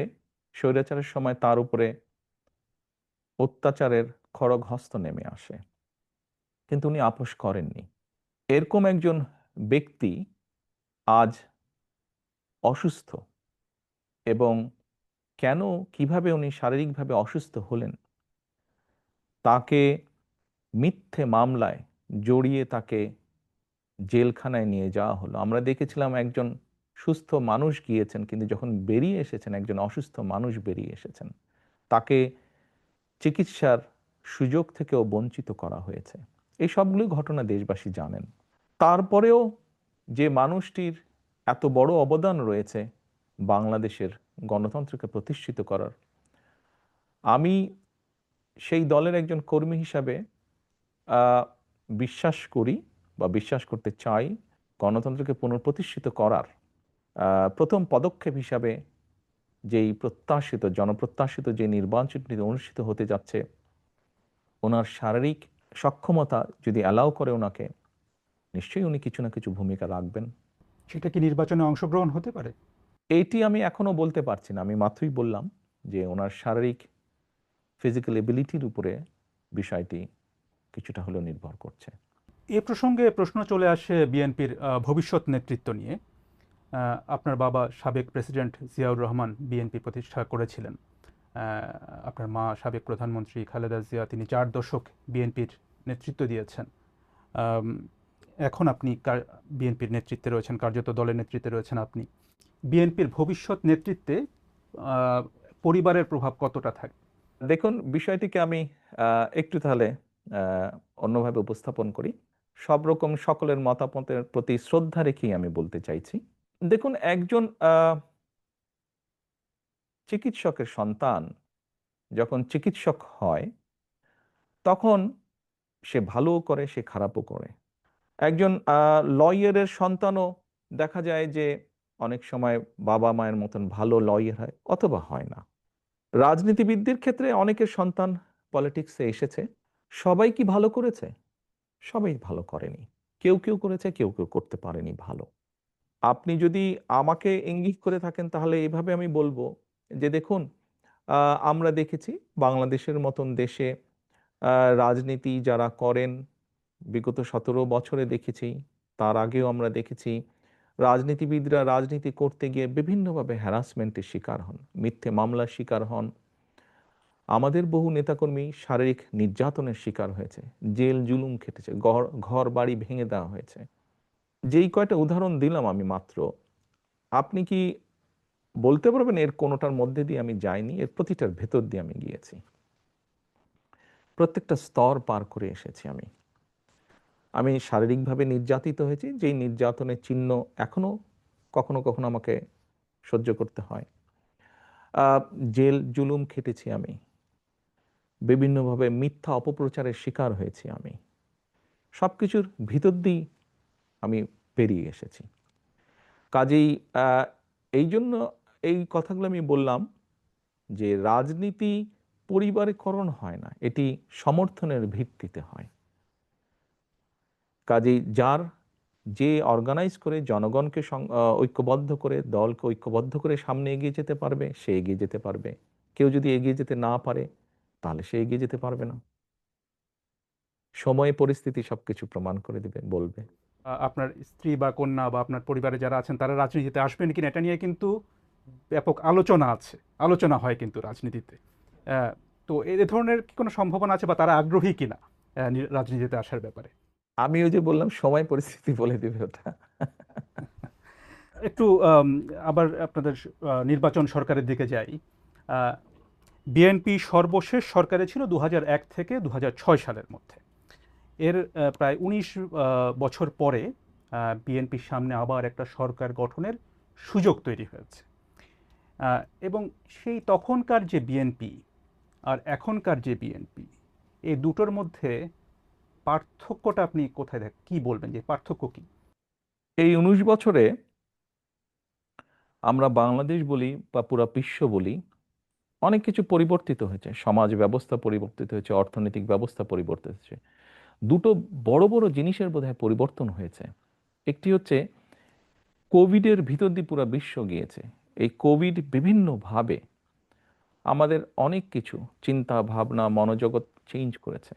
স্বৈরাচারের সময় তার উপরে অত্যাচারের খড়গ হস্ত নেমে আসে, কিন্তু উনি আপোস করেননি। এরকম একজন ব্যক্তি আজ অসুস্থ, এবং কেন, কিভাবে উনি শারীরিকভাবে অসুস্থ হলেন, তাকে মিথ্যে মামলায় জড়িয়ে তাকে জেলখানায় নিয়ে যাওয়া হলো। আমরা দেখেছিলাম একজন সুস্থ মানুষ গিয়েছেন, কিন্তু যখন বেরিয়ে এসেছেন একজন অসুস্থ মানুষ বেরিয়ে এসেছেন, তাকে চিকিৎসার সুযোগ থেকেও বঞ্চিত করা হয়েছে। এই সবগুলো ঘটনা দেশবাসী জানেন। তারপরেও যে মানুষটির এত বড় অবদান রয়েছে বাংলাদেশের গণতন্ত্রকে প্রতিষ্ঠিত করার, আমি সেই দলের একজন কর্মী হিসাবে আহ, বিশ্বাস করি বা বিশ্বাস করতে চাই, গণতন্ত্রকে পুনঃপ্রতিষ্ঠিত করার প্রথম পদক্ষেপ হিসাবে যেই প্রত্যাশিত, জনপ্রত্যাশিত যে নির্বাচনটি অনুষ্ঠিত হতে যাচ্ছে, ওনার শারীরিক সক্ষমতা যদি অ্যালাউ করে ওনাকে, নিশ্চয়ই উনি কিছু না কিছু ভূমিকা রাখবেন। সেটা কি নির্বাচনে অংশগ্রহণ হতে পারে? এইটি আমি এখনো বলতে পারছি না। আমি মাত্রই বললাম যে ওনার শারীরিক ফিজিক্যাল এবিলিটির উপরে বিষয়টি কিছুটা হলেও নির্ভর করছে। এ প্রসঙ্গে প্রশ্ন চলে আসে বিএনপির ভবিষ্যৎ নেতৃত্ব নিয়ে। আপনার বাবা সাবেক প্রেসিডেন্ট জিয়াউর রহমান বিএনপি প্রতিষ্ঠা করেছিলেন। আপনার মা সাবেক প্রধানমন্ত্রী খালেদা জিয়া, তিনি 4 দশক বিএনপির নেতৃত্ব দিয়েছেন। আম, এখন আপনি বিএনপির নেতৃত্বে রয়েছেন, কার্যত দলের নেতৃত্বে রয়েছেন আপনি। বিএনপির ভবিষ্যৎ নেতৃত্বে আহ, পরিবারের প্রভাব কতটা থাকবে? দেখুন, বিষয়টিকে আমি একটু তাহলে অন্যভাবে উপস্থাপন করি। সব রকম সকলের মতামতের প্রতি শ্রদ্ধা রেখেই আমি বলতে চাইছি। দেখুন, একজন চিকিৎসকের সন্তান যখন চিকিৎসক হয়, তখন সে ভালোও করে, সে খারাপও করে। একজন লয়ারের সন্তানও দেখা যায় যে অনেক সময় বাবা মায়ের মতন ভালো লয়ার হয় অথবা হয় না। রাজনীতিবিদদের ক্ষেত্রে অনেকের সন্তান পলিটিক্সে এসেছে। সবাই কি ভালো করেছে? সবাই ভালো করেনি। কেউ কেউ করেছে, কেউ কেউ করতে পারেনি ভালো। আপনি যদি আমাকে ইঙ্গিত করে থাকেন, তাহলে এভাবে আমি বলবো যে দেখুন, আমরা দেখেছি বাংলাদেশের মতন দেশে রাজনীতি যারা করেন, বিগত 17 বছরে দেখেছি, তার আগেও আমরা দেখেছি, রাজনীতিবিদরা রাজনীতি করতে গিয়ে বিভিন্নভাবে হ্যারাসমেন্টের শিকার হন, মিথ্যে মামলার শিকার হন। আমাদের বহু নেতাকর্মী শারীরিক নির্যাতনের শিকার হয়েছে, জেল জুলুম খেটেছে, ঘর বাড়ি ভেঙে দেওয়া হয়েছে। যেই কয়টা উদাহরণ দিলাম আমি মাত্র, আপনি কি বলতে পারবেন এর কোনোটার মধ্যে দিয়ে আমি যাইনি? এর প্রতিটার ভেতর দিয়ে আমি গিয়েছি, প্রত্যেকটা স্তর পার করে এসেছি। আমি শারীরিকভাবে নির্যাতিত হয়েছি, যেই নির্যাতনের চিহ্ন এখনো কখনো কখনো আমাকে সহ্য করতে হয়। জেল জুলুম খেটেছি আমি, বিভিন্নভাবে মিথ্যা অপপ্রচারের শিকার হয়েছি আমি। সব কিছুর ভিতর দিয়ে আমি পেরিয়ে এসেছি। কাজেই এই জন্য এই কথাগুলো আমি বললাম যে রাজনীতি পরিবারীকরণ হয় না, এটি সমর্থনের ভিত্তিতে হয়। কাজেই যার যে অর্গানাইজ করে জনগণকে ঐক্যবদ্ধ করে, দলকে ঐক্যবদ্ধ করে সামনে এগিয়ে যেতে পারবে, সে এগিয়ে যেতে পারবে। কেউ যদি এগিয়ে যেতে না পারে, তাহলে সে এগিয়ে যেতে পারবে না। সময় পরিস্থিতি সবকিছু প্রমাণ করে দিবে, বলবে। আপনার স্ত্রী বা কন্যা বা আপনার পরিবারে যারা আছেন তারা রাজনীতিতে আসবেন কিনা এটা নিয়ে কিন্তু ব্যাপক আলোচনা আছে, আলোচনা হয় কিন্তু রাজনীতিতে। তো এ ধরনের কি কোনো সম্ভাবনা আছে বা তারা আগ্রহী কিনা রাজনীতিতে আসার ব্যাপারে? আমি ওই যে বললাম, সময় পরিস্থিতি বলে দিবে ওটা। একটু আবার আপনাদের নির্বাচন সরকারের দিকে যাই। বিএনপি সর্বশেষ সরকারে ছিল 2001 থেকে 2006 সালের মধ্যে। এর প্রায় 19 বছর পরে বিএনপির সামনে আবার একটা সরকার গঠনের সুযোগ তৈরি হয়েছে। এবং সেই তখনকার যে বিএনপি আর এখনকার যে বিএনপি, এই দুটোর মধ্যে পার্থক্যটা আপনি কোথায় কি বলবেন যে পার্থক্য কি? এই 19 বছরে আমরা বাংলাদেশ বলি বা পুরো বিশ্ব বলি, অনেক কিছু পরিবর্তিত হয়েছে। সমাজ ব্যবস্থা পরিবর্তিত হয়েছে, অর্থনৈতিক ব্যবস্থা পরিবর্তিত হয়েছে। দুটো বড় বড় জিনিসের বোধহয় পরিবর্তন হয়েছে। একটি হচ্ছে কোভিডের ভিতর দিয়ে পুরো বিশ্ব গিয়েছে। এই কোভিড বিভিন্নভাবে আমাদের অনেক কিছু চিন্তা ভাবনা মনোজগৎ চেঞ্জ করেছে।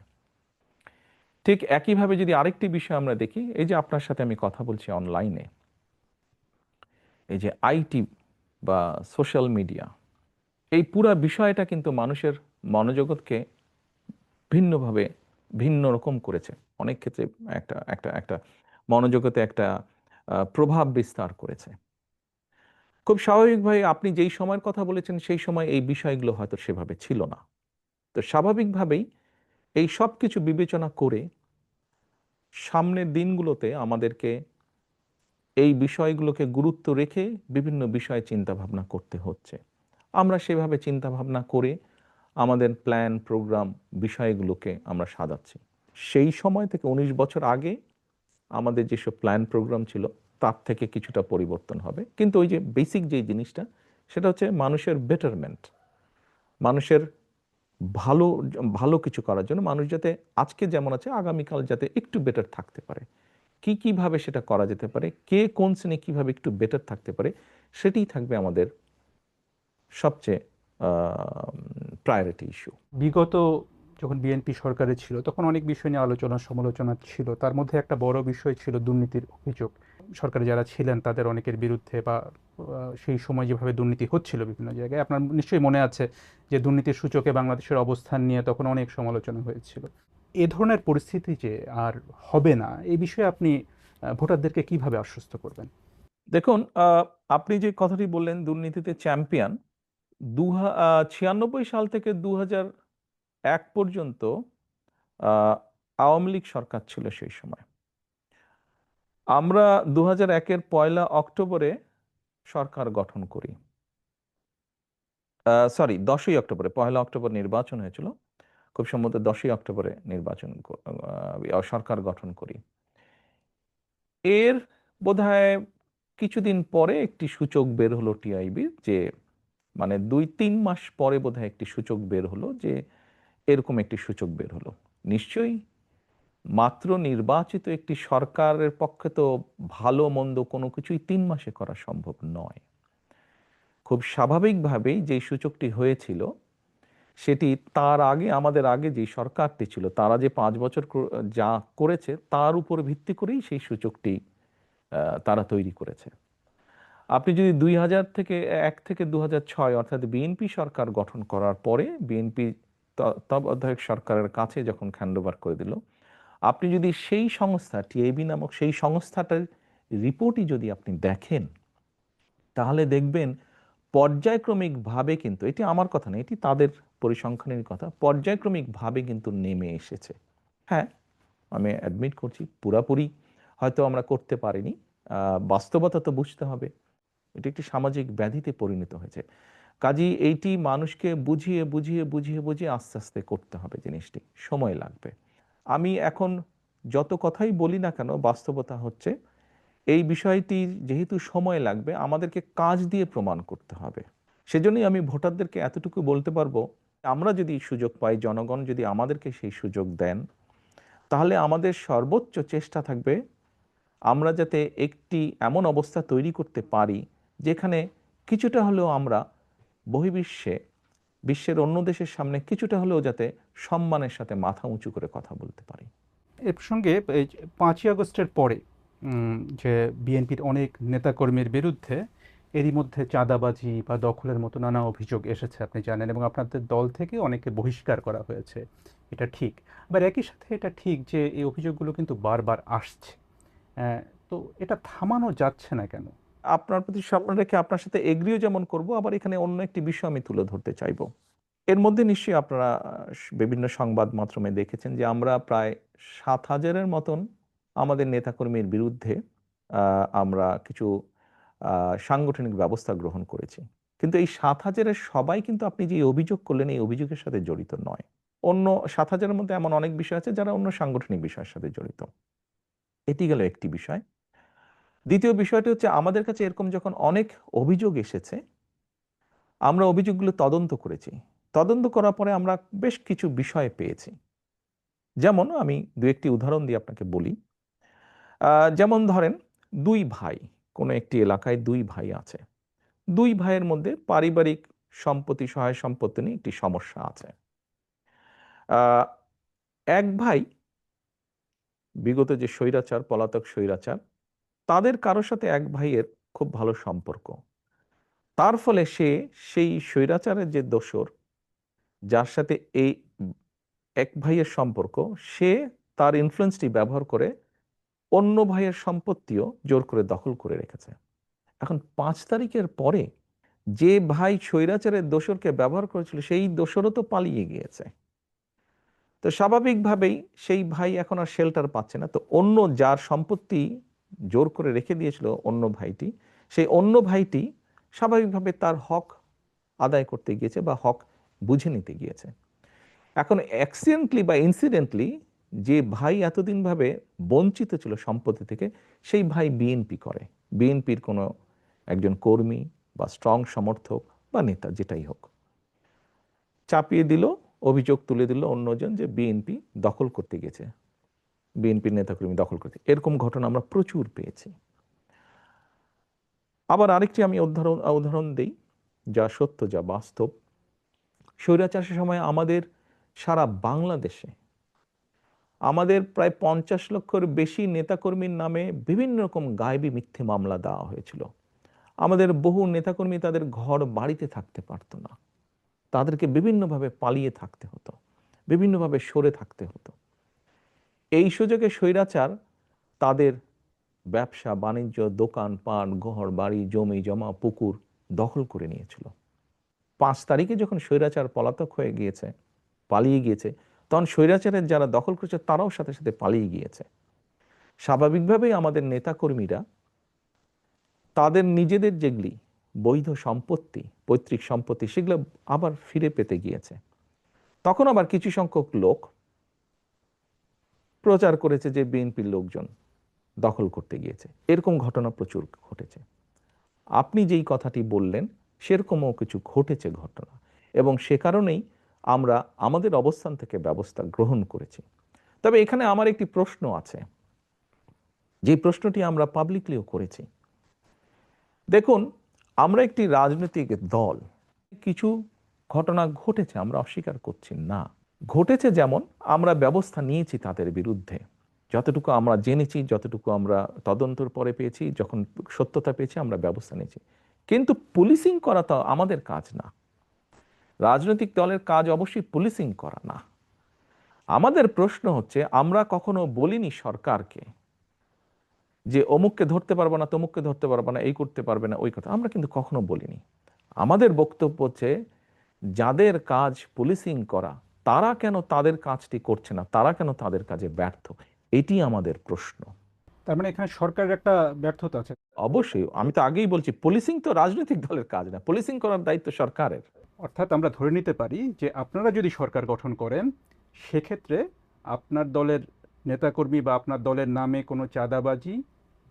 ঠিক একইভাবে যদি আরেকটি বিষয় আমরা দেখি, এই যে আপনার সাথে আমি কথা বলছি অনলাইনে, এই যে আইটি বা সোশ্যাল মিডিয়া, এই পুরা বিষয়টা কিন্তু মানুষের মনোজগৎকে ভিন্নভাবে ভিন্ন রকম করেছে। অনেক ক্ষেত্রে একটা একটা একটা মনোজগতে একটা প্রভাব বিস্তার করেছে। খুব স্বাভাবিকভাবে আপনি যেই সময়ের কথা বলেছেন সেই সময় এই বিষয়গুলো হয়তো সেভাবে ছিল না। তো স্বাভাবিকভাবেই এই সব কিছু বিবেচনা করে সামনের দিনগুলোতে আমাদেরকে এই বিষয়গুলোকে গুরুত্ব রেখে বিভিন্ন বিষয়ে চিন্তা ভাবনা করতে হচ্ছে। আমরা সেভাবে চিন্তা ভাবনা করে আমাদের প্ল্যান প্রোগ্রাম বিষয়গুলোকে আমরা সাজাচ্ছি। সেই সময় থেকে 19 বছর আগে আমাদের যেসব প্ল্যান প্রোগ্রাম ছিল তার থেকে কিছুটা পরিবর্তন হবে, কিন্তু ওই যে বেসিক যে জিনিসটা, সেটা হচ্ছে মানুষের বেটারমেন্ট, মানুষের ভালো ভালো কিছু করার জন্য, মানুষ যাতে আজকে যেমন আছে আগামীকাল যাতে একটু বেটার থাকতে পারে। কিভাবে সেটা করা যেতে পারে, কে কোন শ্রেণী কিভাবে একটু বেটার থাকতে পারে, সেটাই থাকবে আমাদের সবচেয়ে প্রায়োরিটি ইস্যু। বিগত যখন বিএনপি সরকারে ছিল তখন অনেক বিষয় নিয়ে আলোচনা সমালোচনা ছিল, তার মধ্যে একটা বড় বিষয় ছিল দুর্নীতির অভিযোগ। সরকারে যারা ছিলেন তাদের অনেকের বিরুদ্ধে বা সেই সময় যেভাবে দুর্নীতি হচ্ছিল বিভিন্ন জায়গায়, আপনার নিশ্চয়ই মনে আছে যে দুর্নীতির সূচকে বাংলাদেশের অবস্থান নিয়ে তখন অনেক সমালোচনা হয়েছিল। এ ধরনের পরিস্থিতি যে আর হবে না, এই বিষয়ে আপনি ভোটারদেরকে কিভাবে আশ্বস্ত করবেন? দেখুন, আপনি যে কথাটি বললেন দুর্নীতিতে চ্যাম্পিয়ন, 96 সাল থেকে 2001 পর্যন্ত আওয়ামী লীগ সরকার ছিল সেই সময়। আমরা 2001-এর 1 অক্টোবরে সরকার গঠন করি। সরি, 10ই অক্টোবরে, 1 অক্টোবর নির্বাচন হয়েছিল। খুব সম্ভবত 10ই অক্টোবরে সরকার গঠন করি। এর বোধহয় কিছুদিন পরে একটি সূচক বের হলো টিআইবির, যে মানে 2-3 মাস পরে বোধহয় একটি সূচক বের হলো, যে এরকম একটি সূচক বের হলো। নিশ্চয়ই মাত্র নির্বাচিত একটি সরকারের পক্ষে তো ভালো মন্দ কোনো কিছুই 3 মাসে করা সম্ভব নয়। খুব স্বাভাবিকভাবেই যে সূচকটি হয়েছিল সেটি তার আগে, আমাদের আগে যে সরকারটি ছিল তারা যে 5 বছর যা করেছে তার উপর ভিত্তি করেই সেই সূচকটি তারা তৈরি করেছে। আপনি যদি 1 থেকে 2006 অর্থাৎ বিএনপি সরকার গঠন করার পরে বিএনপি তত্ত্বাবধায়ক সরকারের কাছে যখন হ্যান্ডওভার করে দিল, আপনি যদি সেই সংস্থা টিআইবি নামক সেই সংস্থাটার রিপোর্টই যদি আপনি দেখেন, তাহলে দেখবেন পর্যায়ক্রমিকভাবে, কিন্তু এটি আমার কথা না, এটি তাদের পরিসংখ্যানের কথা, পর্যায়ক্রমিকভাবে কিন্তু নেমে এসেছে। হ্যাঁ, আমি অ্যাডমিট করছি পুরাপুরি হয়তো আমরা করতে পারিনি, বাস্তবতা তো বুঝতে হবে। এটি একটি সামাজিক ব্যাধিতে পরিণত হয়েছে। কাজেই এইটি মানুষকে বুঝিয়ে বুঝিয়ে বুঝিয়ে বুঝিয়ে আস্তে আস্তে করতে হবে, জিনিসটি সময় লাগবে। আমি এখন যত কথাই বলি না কেন, বাস্তবতা হচ্ছে এই বিষয়টি যেহেতু সময় লাগবে, আমাদেরকে কাজ দিয়ে প্রমাণ করতে হবে। সেজন্যই আমি ভোটারদেরকে এতটুকু বলতে পারবো, আমরা যদি সুযোগ পাই, জনগণ যদি আমাদেরকে সেই সুযোগ দেন, তাহলে আমাদের সর্বোচ্চ চেষ্টা থাকবে আমরা যাতে একটি এমন অবস্থা তৈরি করতে পারি যেখানে কিছুটা হলেও আমরা বহির্বিশ্বে, বিশ্বের অন্য দেশের সামনে কিছুটা হলেও যাতে সম্মানের সাথে মাথা উঁচু করে কথা বলতে পারি। এ প্রসঙ্গে এই যে 5ই আগস্টের পরে যে বিএনপির অনেক নেতাকর্মীর বিরুদ্ধে এরই মধ্যে চাঁদাবাজি বা দখলের মতো নানা অভিযোগ এসেছে আপনি জানেন, এবং আপনাদের দল থেকে অনেকে বহিষ্কার করা হয়েছে, এটা ঠিক। আবার একই সাথে এটা ঠিক যে এই অভিযোগগুলো কিন্তু বারবার আসছে। আহ, তো এটা থামানো যাচ্ছে না কেন? আপনার প্রতি সম্মান রেখে আপনার সাথে এগ্রিও যেমন করব, আবার এখানে অন্য একটি বিষয় আমি তুলে ধরতে চাইবো। এর মধ্যে নিশ্চয়ই আপনারা বিভিন্ন সংবাদ মাধ্যমে দেখেছেন যে আমরা প্রায় 7,000-এর মতন আমাদের নেতাকর্মীর বিরুদ্ধে আমরা কিছু সাংগঠনিক ব্যবস্থা গ্রহণ করেছি। কিন্তু এই 7,000-এর সবাই কিন্তু আপনি যে অভিযোগ করলেন এই অভিযোগের সাথে জড়িত নয়। অন্য 7,000-এর মধ্যে এমন অনেক বিষয় আছে যারা অন্য সাংগঠনিক বিষয়ের সাথে জড়িত। এটি গেল একটি বিষয়। দ্বিতীয় বিষয়টি হচ্ছে, আমাদের কাছে এরকম যখন অনেক অভিযোগ এসেছে, আমরা অভিযোগগুলো তদন্ত করেছি। তদন্ত করার পরে আমরা বেশ কিছু বিষয় পেয়েছি। যেমন আমি দু একটি উদাহরণ দিয়ে আপনাকে বলি। যেমন ধরেন, দুই ভাই, কোনো একটি এলাকায় দুই ভাই আছে। দুই ভাইয়ের মধ্যে পারিবারিক সম্পত্তি, সহায় সম্পত্তি নিয়ে একটি সমস্যা আছে। আহ, এক ভাই বিগত যে স্বৈরাচার, পলাতক স্বৈরাচার, তাদের কারোর সাথে এক ভাইয়ের খুব ভালো সম্পর্ক। তার ফলে সে সেই স্বৈরাচারের যে দোসর, যার সাথে এই এক ভাইয়ের সম্পর্ক, সে তার ইনফ্লুয়েন্সটি ব্যবহার করে অন্য ভাইয়ের সম্পত্তিও জোর করে দখল করে রেখেছে। এখন 5 তারিখের পরে যে ভাই স্বৈরাচারের দোসরকে ব্যবহার করেছিল সেই দোসরও তো পালিয়ে গিয়েছে। তো স্বাভাবিকভাবেই সেই ভাই এখন আর শেল্টার পাচ্ছে না। তো অন্য যার সম্পত্তি জোর করে রেখে দিয়েছিল অন্য ভাইটি, সেই অন্য ভাইটি স্বাভাবিকভাবে তার হক আদায় করতে গিয়েছে বা হক বুঝে নিতে গিয়েছে। এখন অ্যাক্সিডেন্টলি বা ইনসিডেন্টলি যে ভাই এতদিন ভাবে বঞ্চিত ছিল সম্পত্তি থেকে, সেই ভাই বিএনপি করে, বিএনপির কোনো একজন কর্মী বা স্ট্রং সমর্থক বা নেতা যেটাই হোক, চাপিয়ে দিল, অভিযোগ তুলে দিল অন্যজন যে বিএনপি দখল করতে গেছে, বিএনপির নেতাকর্মী দখল করতে। এরকম ঘটনা আমরা প্রচুর পেয়েছি। আবার আরেকটি আমি উদাহরণ দেই, যা সত্য, যা বাস্তব। স্বৈরাচারের সময় আমাদের সারা বাংলাদেশে আমাদের প্রায় 50 লক্ষের বেশি নেতাকর্মীর নামে বিভিন্ন রকম গায়েবী মিথ্যে মামলা দেওয়া হয়েছিল। আমাদের বহু নেতাকর্মী তাদের ঘর বাড়িতে থাকতে পারতো না, তাদেরকে বিভিন্নভাবে পালিয়ে থাকতে হতো, বিভিন্নভাবে সরে থাকতে হতো। এই সুযোগে স্বৈরাচার তাদের ব্যবসা বাণিজ্য, দোকান পাট, ঘর বাড়ি, জমি জমা, পুকুর দখল করে নিয়েছিল। 5 তারিখে যখন স্বৈরাচার পলাতক হয়ে গিয়েছে, পালিয়ে গিয়েছে, তখন স্বৈরাচারের যারা দখল করেছে তারাও সাথে সাথে পালিয়ে গিয়েছে। স্বাভাবিকভাবেই আমাদের নেতাকর্মীরা তাদের নিজেদের যেগুলি বৈধ সম্পত্তি, পৈতৃক সম্পত্তি, সেগুলো আবার ফিরে পেতে গিয়েছে। তখন আবার কিছু সংখ্যক লোক প্রচার করেছে যে বিএনপির লোকজন দখল করতে গিয়েছে। এরকম ঘটনা প্রচুর ঘটেছে। আপনি যেই কথাটি বললেন সেরকমও কিছু ঘটেছে ঘটনা, এবং সে কারণেই আমরা আমাদের অবস্থান থেকে ব্যবস্থা গ্রহণ করেছি। তবে এখানে আমার একটি প্রশ্ন আছে, যে প্রশ্নটি আমরা পাবলিকলিও করেছি। দেখুন, আমরা একটি রাজনৈতিক দল, কিছু ঘটনা ঘটেছে, আমরা অস্বীকার করছি না, ঘটেছে। যেমন আমরা ব্যবস্থা নিয়েছি তাদের বিরুদ্ধে, যতটুকু আমরা জেনেছি, যতটুকু আমরা তদন্তের পরে পেয়েছি, যখন সত্যতা পেয়েছি আমরা ব্যবস্থা নিয়েছি। কিন্তু পুলিশিং করা তো আমাদের কাজ না। রাজনৈতিক দলের কাজ অবশ্যই পুলিশিং করা না। আমাদের প্রশ্ন হচ্ছে, আমরা কখনো বলিনি সরকারকে যে অমুককে ধরতে পারবো না, তমুককে ধরতে পারবো না, এই করতে পারবে না, ওই কথা আমরা কিন্তু কখনো বলিনি। আমাদের বক্তব্য হচ্ছে, যাদের কাজ পুলিশিং করা, তারা কেন তাদের কাজটি করছে না, তারা কেন তাদের কাজে ব্যর্থ, এটি আমাদের প্রশ্ন। তার মানে এখানে সরকারের একটা ব্যর্থতা আছে। অবশ্যই, আমি তো আগেই বলছি, পুলিশিং তো রাজনৈতিক দলের কাজ না, পুলিশিং করার দায়িত্ব সরকারের। অর্থাৎ আমরা ধরে নিতে পারি যে আপনারা যদি সরকার গঠন করেন, সেক্ষেত্রে আপনার দলের নেতাকর্মী বা আপনার দলের নামে কোনো চাঁদাবাজি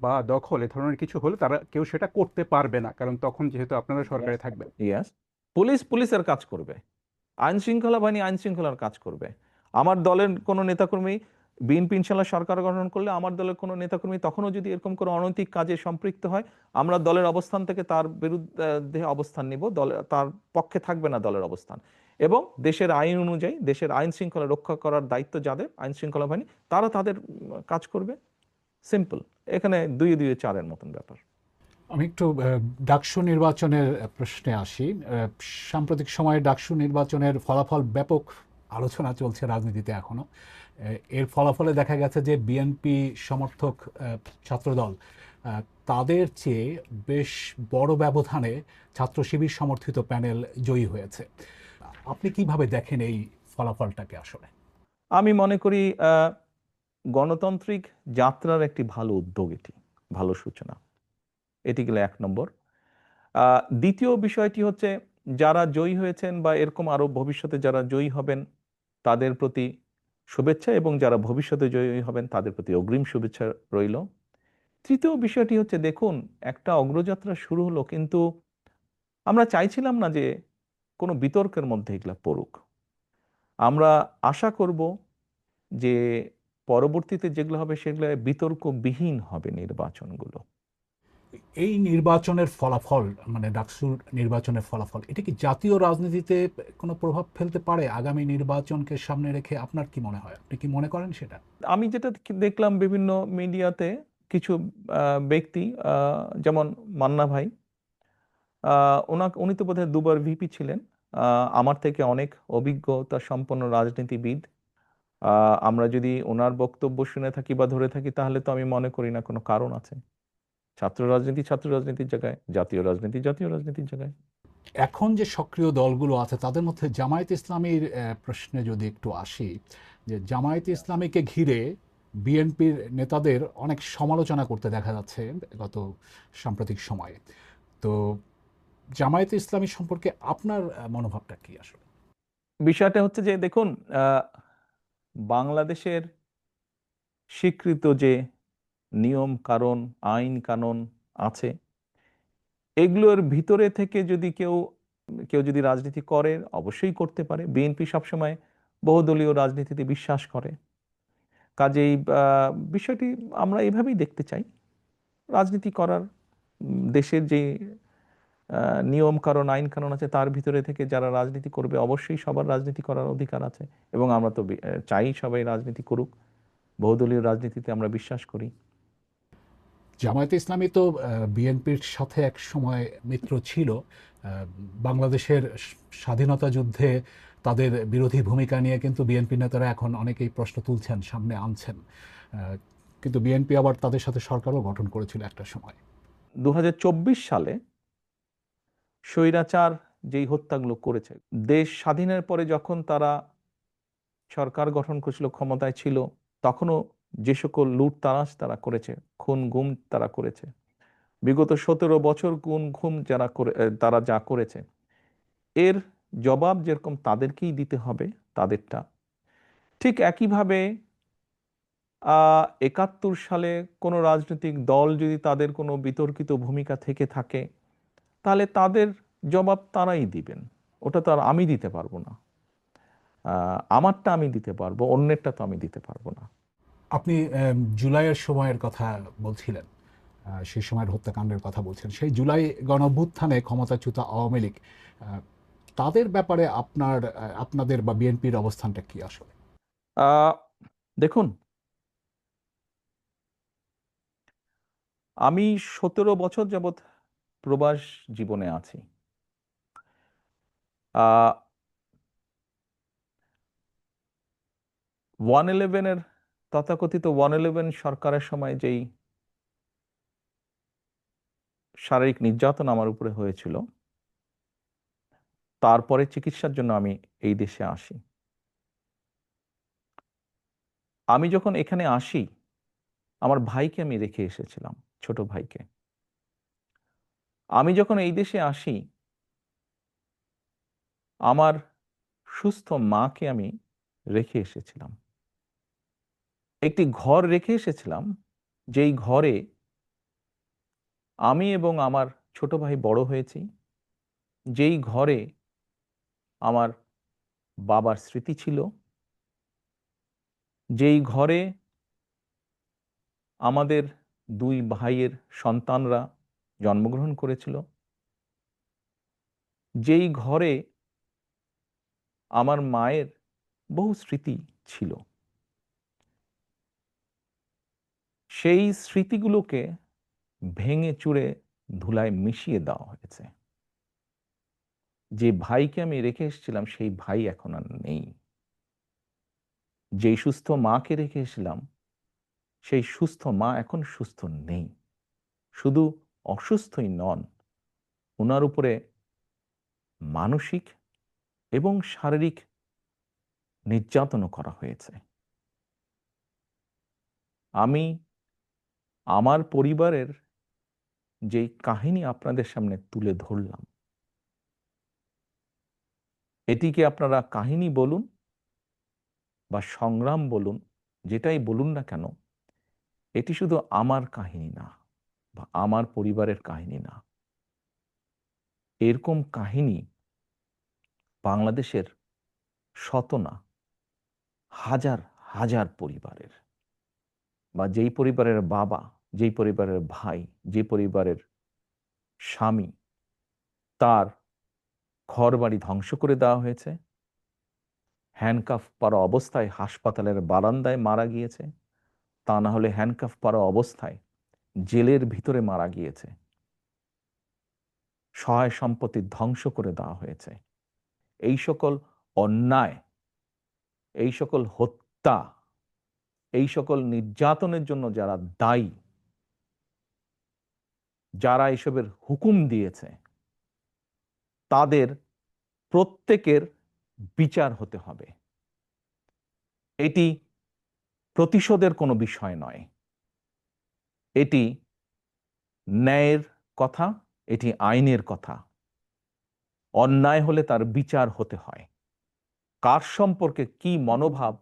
বা দখল এ ধরনের কিছু হলে তারা কেউ সেটা করতে পারবে না, কারণ তখন যেহেতু আপনারা সরকারে থাকবেন। ইয়াস, পুলিশ পুলিশের কাজ করবে, আইন শৃঙ্খলা বাহিনী আইন শৃঙ্খলার কাজ করবে। আমার দলের কোনো নেতাকর্মী বিএনপি ইনশাল্লাহ সরকার গঠন করলে আমার দলের কোনো নেতাকর্মী তখনও যদি এরকম কোনো অনৈতিক কাজে সম্পৃক্ত হয়, আমরা দলের অবস্থান থেকে তার বিরুদ্ধে অবস্থান নিব, দলের তার পক্ষে থাকবে না দলের অবস্থান। এবং দেশের আইন অনুযায়ী দেশের আইন শৃঙ্খলা রক্ষা করার দায়িত্ব যাদের, আইন শৃঙ্খলা বাহিনী, তারা তাদের কাজ করবে। সিম্পল। এখানে দুই দুই চারের মতন ব্যাপার। আমি একটু ডাকসু নির্বাচনের প্রশ্নে আসি। সাম্প্রতিক সময়ে ডাকসু নির্বাচনের ফলাফল ব্যাপক আলোচনা চলছে রাজনীতিতে এখনো। এর ফলাফলে দেখা গেছে যে বিএনপি সমর্থক ছাত্রদল তাদের চেয়ে বেশ বড় ব্যবধানে ছাত্র শিবির সমর্থিত প্যানেল জয়ী হয়েছে। আপনি কিভাবে দেখেন এই ফলাফলটাকে আসলে? আমি মনে করি গণতান্ত্রিক যাত্রার একটি ভালো উদ্যোগ, এটি ভালো সূচনা। এটি গেলে এক নম্বর। দ্বিতীয় বিষয়টি হচ্ছে, যারা জয়ী হয়েছেন বা এরকম আরো ভবিষ্যতে যারা জয়ী হবেন তাদের প্রতি শুভেচ্ছা, এবং যারা ভবিষ্যতে জয়ী হবেন তাদের প্রতি অগ্রিম শুভেচ্ছা রইল। তৃতীয় বিষয়টি হচ্ছে, দেখুন, একটা অগ্রযাত্রা শুরু হলো, কিন্তু আমরা চাইছিলাম না যে কোনো বিতর্কের মধ্যে এগুলা পড়ুক। আমরা আশা করব যে পরবর্তীতে যেগুলো হবে সেগুলো বিতর্কবিহীন হবে নির্বাচনগুলো। এই নির্বাচনের ফলাফল, মানে ডাকসুর নির্বাচনের ফলাফল, এটা কি জাতীয় রাজনীতিতে কোনো প্রভাব ফেলতে পারে আগামী নির্বাচনকে সামনে রেখে? আপনার কি মনে হয়? আপনি কি মনে করেন সেটা? আমি যেটা দেখলাম বিভিন্ন মিডিয়াতে, কিছু ব্যক্তি, যেমন মান্না ভাই, উনি তো বোধহয় দুবার ভিপি ছিলেন, আমার থেকে অনেক অভিজ্ঞতা সম্পন্ন রাজনীতিবিদ। আমরা যদি ওনার বক্তব্য শুনে থাকি বা ধরে থাকি, তাহলে তো আমি মনে করি না কোনো কারণ আছে। ছাত্র রাজনীতি ছাত্র রাজনীতির জায়গায়, জাতীয় রাজনীতি জাতীয় রাজনীতির জায়গায়। এখন যে সক্রিয় দলগুলো আছে তাদের মধ্যে জামায়াত ইসলামীর প্রশ্নে যদি একটু আসি, যে জামায়াত ইসলামীকে ঘিরে বিএনপির নেতাদের অনেক সমালোচনা করতে দেখা যাচ্ছে গত সাম্প্রতিক সময়ে। তো জামায়াত ইসলামী সম্পর্কে আপনার মনোভাবটা কি আসলে? বিষয়টা হচ্ছে যে, দেখুন, বাংলাদেশের স্বীকৃত যে নিয়ম কানুন, আইন কানুন আছে, এগুলোর ভিতরে থেকে যদি কেউ কেউ যদি রাজনীতি করে, অবশ্যই করতে পারে। বিএনপি সবসময় বহুদলীয় রাজনীতিতে বিশ্বাস করে। কাজেই বিষয়টি আমরা এভাবেই দেখতে চাই। রাজনীতি করার, দেশের যে নিয়ম কানুন, আইন কানুন আছে, তার ভিতরে থেকে যারা রাজনীতি করবে, অবশ্যই সবার রাজনীতি করার অধিকার আছে। এবং আমরা তো চাই সবাই রাজনীতি করুক। বহুদলীয় রাজনীতিতে আমরা বিশ্বাস করি। জামায়াতে ইসলামী তো বিএনপির সাথে এক সময় মিত্র ছিল। বাংলাদেশের স্বাধীনতা যুদ্ধে তাদের বিরোধী ভূমিকা নিয়ে কিন্তু বিএনপি নেতারা এখন অনেকেই প্রশ্ন তুলছেন, সামনে আনছেন। কিন্তু বিএনপি আবার তাদের সাথে সরকারও গঠন করেছিল একটা সময়। 2024 সালে স্বৈরাচার যেই হত্যাগুলো করেছে, দেশ স্বাধীনের পরে যখন তারা সরকার গঠন করেছিল, ক্ষমতায় ছিল, তখনও যে সকল লুটতারাজ তারা করেছে, খুন গুম তারা করেছে, বিগত 17 বছর খুন গুম যারা করে, তারা যা করেছে, এর জবাব যেরকম তাদেরকেই দিতে হবে তাদেরটা, ঠিক একইভাবে 71 সালে কোনো রাজনৈতিক দল যদি তাদের কোনো বিতর্কিত ভূমিকা থেকে থাকে, তাহলে তাদের জবাব তারাই দিবেন। ওটা তো আর আমি দিতে পারবো না। আমারটা আমি দিতে পারবো, অন্যেরটা তো আমি দিতে পারবো না। আপনি জুলাইয়ের সময়ের কথা বলছিলেন, সেই সময়ের হত্যাকাণ্ডের কথা বলছেন। সেই জুলাই গণঅভ্যুত্থানে ক্ষমতাচ্যুত আওয়ামী লীগ, তাদের ব্যাপারে আপনাদের বা বিএনপির অবস্থানটা কি আসলে? দেখুন, আমি 17 বছর যাবৎ প্রবাস জীবনে আছি। 111 তথাকথিত 111 সরকারের সময় যেই শারীরিক নির্যাতন আমার উপরে হয়েছিল, তারপরে চিকিৎসার জন্য আমি এই দেশে আসি। আমি যখন এখানে আসি, আমার ভাইকে আমি রেখে এসেছিলাম, ছোট ভাইকে। আমি যখন এই দেশে আসি, আমার সুস্থ মাকে আমি রেখে এসেছিলাম। একটি ঘর রেখে এসেছিলাম, যেই ঘরে আমি এবং আমার ছোট ভাই বড় হয়েছি, যেই ঘরে আমার বাবার স্মৃতি ছিল, যেই ঘরে আমাদের দুই ভাইয়ের সন্তানরা জন্মগ্রহণ করেছিল, যেই ঘরে আমার মায়ের বহু স্মৃতি ছিল, সেই স্মৃতিগুলোকে ভেঙে চুরে ধুলায় মিশিয়ে দেওয়া হয়েছে। যে ভাইকে আমি রেখে এসেছিলাম সেই ভাই এখন আর নেই। যেই সুস্থ মাকে রেখে এসেছিলাম সেই সুস্থ মা এখন সুস্থ নেই। শুধু অসুস্থই নন, ওনার উপরে মানসিক এবং শারীরিক নির্যাতনও করা হয়েছে। আমি আমার পরিবারের যেই কাহিনী আপনাদের সামনে তুলে ধরলাম, এটিকে আপনারা কাহিনী বলুন বা সংগ্রাম বলুন, যেটাই বলুন না কেন, এটি শুধু আমার কাহিনী না বা আমার পরিবারের কাহিনী না। এরকম কাহিনী বাংলাদেশের শত না হাজার হাজার পরিবারের, বা যেই পরিবারের বাবা, যেই পরিবারের ভাই, যে পরিবারের স্বামী, তার ঘরবাড়ি ধ্বংস করে দেওয়া হয়েছে, হ্যান্ডকাফ পরা অবস্থায় হাসপাতালের বারান্দায় মারা গিয়েছে, তা না হলে হ্যান্ডকাফ পরা অবস্থায় জেলের ভিতরে মারা গিয়েছে, সহায় সম্পত্তি ধ্বংস করে দেওয়া হয়েছে। এই সকল অন্যায়, এই সকল হত্যা, এই সকল নির্যাতনের জন্য যারা দায়ী, যারা এসবের হুকুম দিয়েছে, তাদের প্রত্যেকের বিচার হতে হবে। এটি প্রতিশোধের কোনো বিষয় নয়, এটি ন্যায়ের কথা, এটি আইনের কথা। অন্যায় হলে তার বিচার হতে হয়। কার সম্পর্কে কি মনোভাব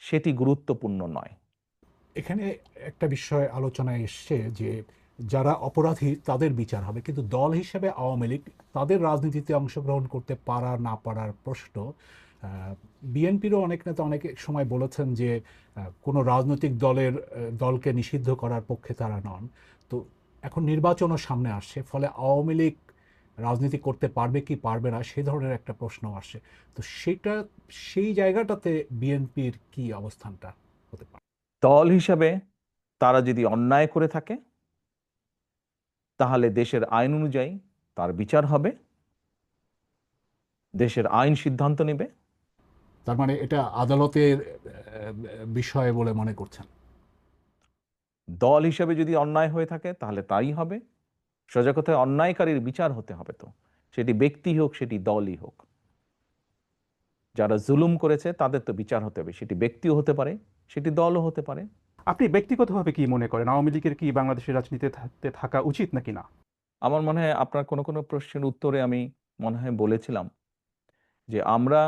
সেটি গুরুত্বপূর্ণ নয়। এখানে একটা বিষয় আলোচনায় এসছে যে যারা অপরাধী তাদের বিচার হবে, কিন্তু দল হিসেবে আওয়ামী লীগ তাদের রাজনীতিতে অংশগ্রহণ করতে পারা না পারার প্রশ্ন। বিএনপিরও অনেক নেতা অনেক সময় বলেছেন যে কোনো রাজনৈতিক দলকে নিষিদ্ধ করার পক্ষে তারা নন। তো এখন নির্বাচনও সামনে আসছে, ফলে আওয়ামী লীগ রাজনীতি করতে পারবে কি পারবে না সে ধরনের একটা প্রশ্ন আসছে। তো সেই জায়গাটাতে বিএনপির কি অবস্থানটা হতে পারে? দল হিসাবে তারা যদি অন্যায় করে থাকে তাহলে দেশের আইন অনুযায়ী তার বিচার হবে, দেশের আইন সিদ্ধান্ত নেবে। তার মানে এটা আদালতের বিষয় বলে মনে করছেন? দল হিসাবে যদি অন্যায় হয়ে থাকে তাহলে তাই হবে। সোজা কথায় অন্যায়কারীর বিচার হতে হবে, তো সেটি ব্যক্তি হোক, সেটি দলই হোক। যারা জুলুম করেছে তাদের তো বিচার হতে হবে, সেটি ব্যক্তিও হতে পারে, সেটি দলও হতে পারে। আপনি ব্যক্তিগতভাবে কি মনে করেন, আওয়ামী লীগের কি বাংলাদেশের রাজনীতিতে থাকা উচিত নাকি না? আমার মনে হয় আপনার কোনো কোনো প্রশ্নের উত্তরে আমি মনে হয় বলেছিলাম যে আমরা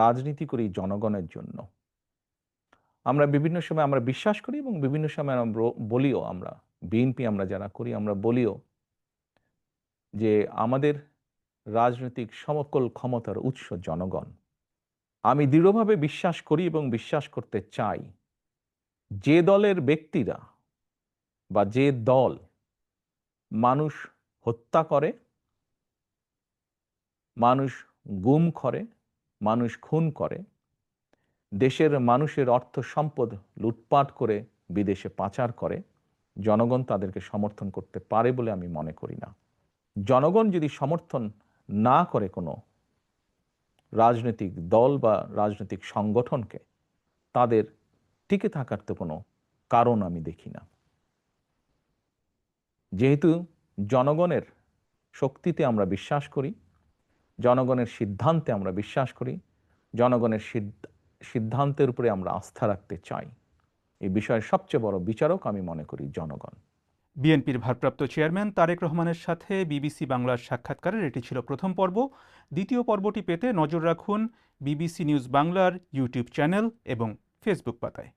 রাজনীতি করি জনগণের জন্য। আমরা বিভিন্ন সময় আমরা বিশ্বাস করি এবং বিভিন্ন সময় আমরা বলিও, আমরা বিএনপি আমরা যারা করি আমরা বলিও যে আমাদের রাজনৈতিক সমকল ক্ষমতার উৎস জনগণ। আমি দৃঢ়ভাবে বিশ্বাস করি এবং বিশ্বাস করতে চাই যে দলের ব্যক্তিরা বা যে দল মানুষ হত্যা করে, মানুষ গুম করে, মানুষ খুন করে, দেশের মানুষের অর্থ সম্পদ লুটপাট করে বিদেশে পাচার করে, জনগণ তাদেরকে সমর্থন করতে পারে বলে আমি মনে করি না। জনগণ যদি সমর্থন না করে কোনো রাজনৈতিক দল বা রাজনৈতিক সংগঠনকে, তাদের টিকে থাকার তো কোনো কারণ আমি দেখি না। যেহেতু জনগণের শক্তিতে আমরা বিশ্বাস করি, জনগণের সিদ্ধান্তে আমরা বিশ্বাস করি, জনগণের সিদ্ধান্তের উপরে আমরা আস্থা রাখতে চাই, এই বিষয়ের সবচেয়ে বড় বিচারক আমি মনে করি জনগণ। বিএনপির ভারপ্রাপ্ত চেয়ারম্যান তারেক রহমানের সাথে বিবিসি বাংলার সাক্ষাৎকারের এটি ছিল প্রথম পর্ব। দ্বিতীয় পর্বটি পেতে নজর রাখুন বিবিসি নিউজ বাংলার ইউটিউব চ্যানেল এবং ফেসবুক পাতায়।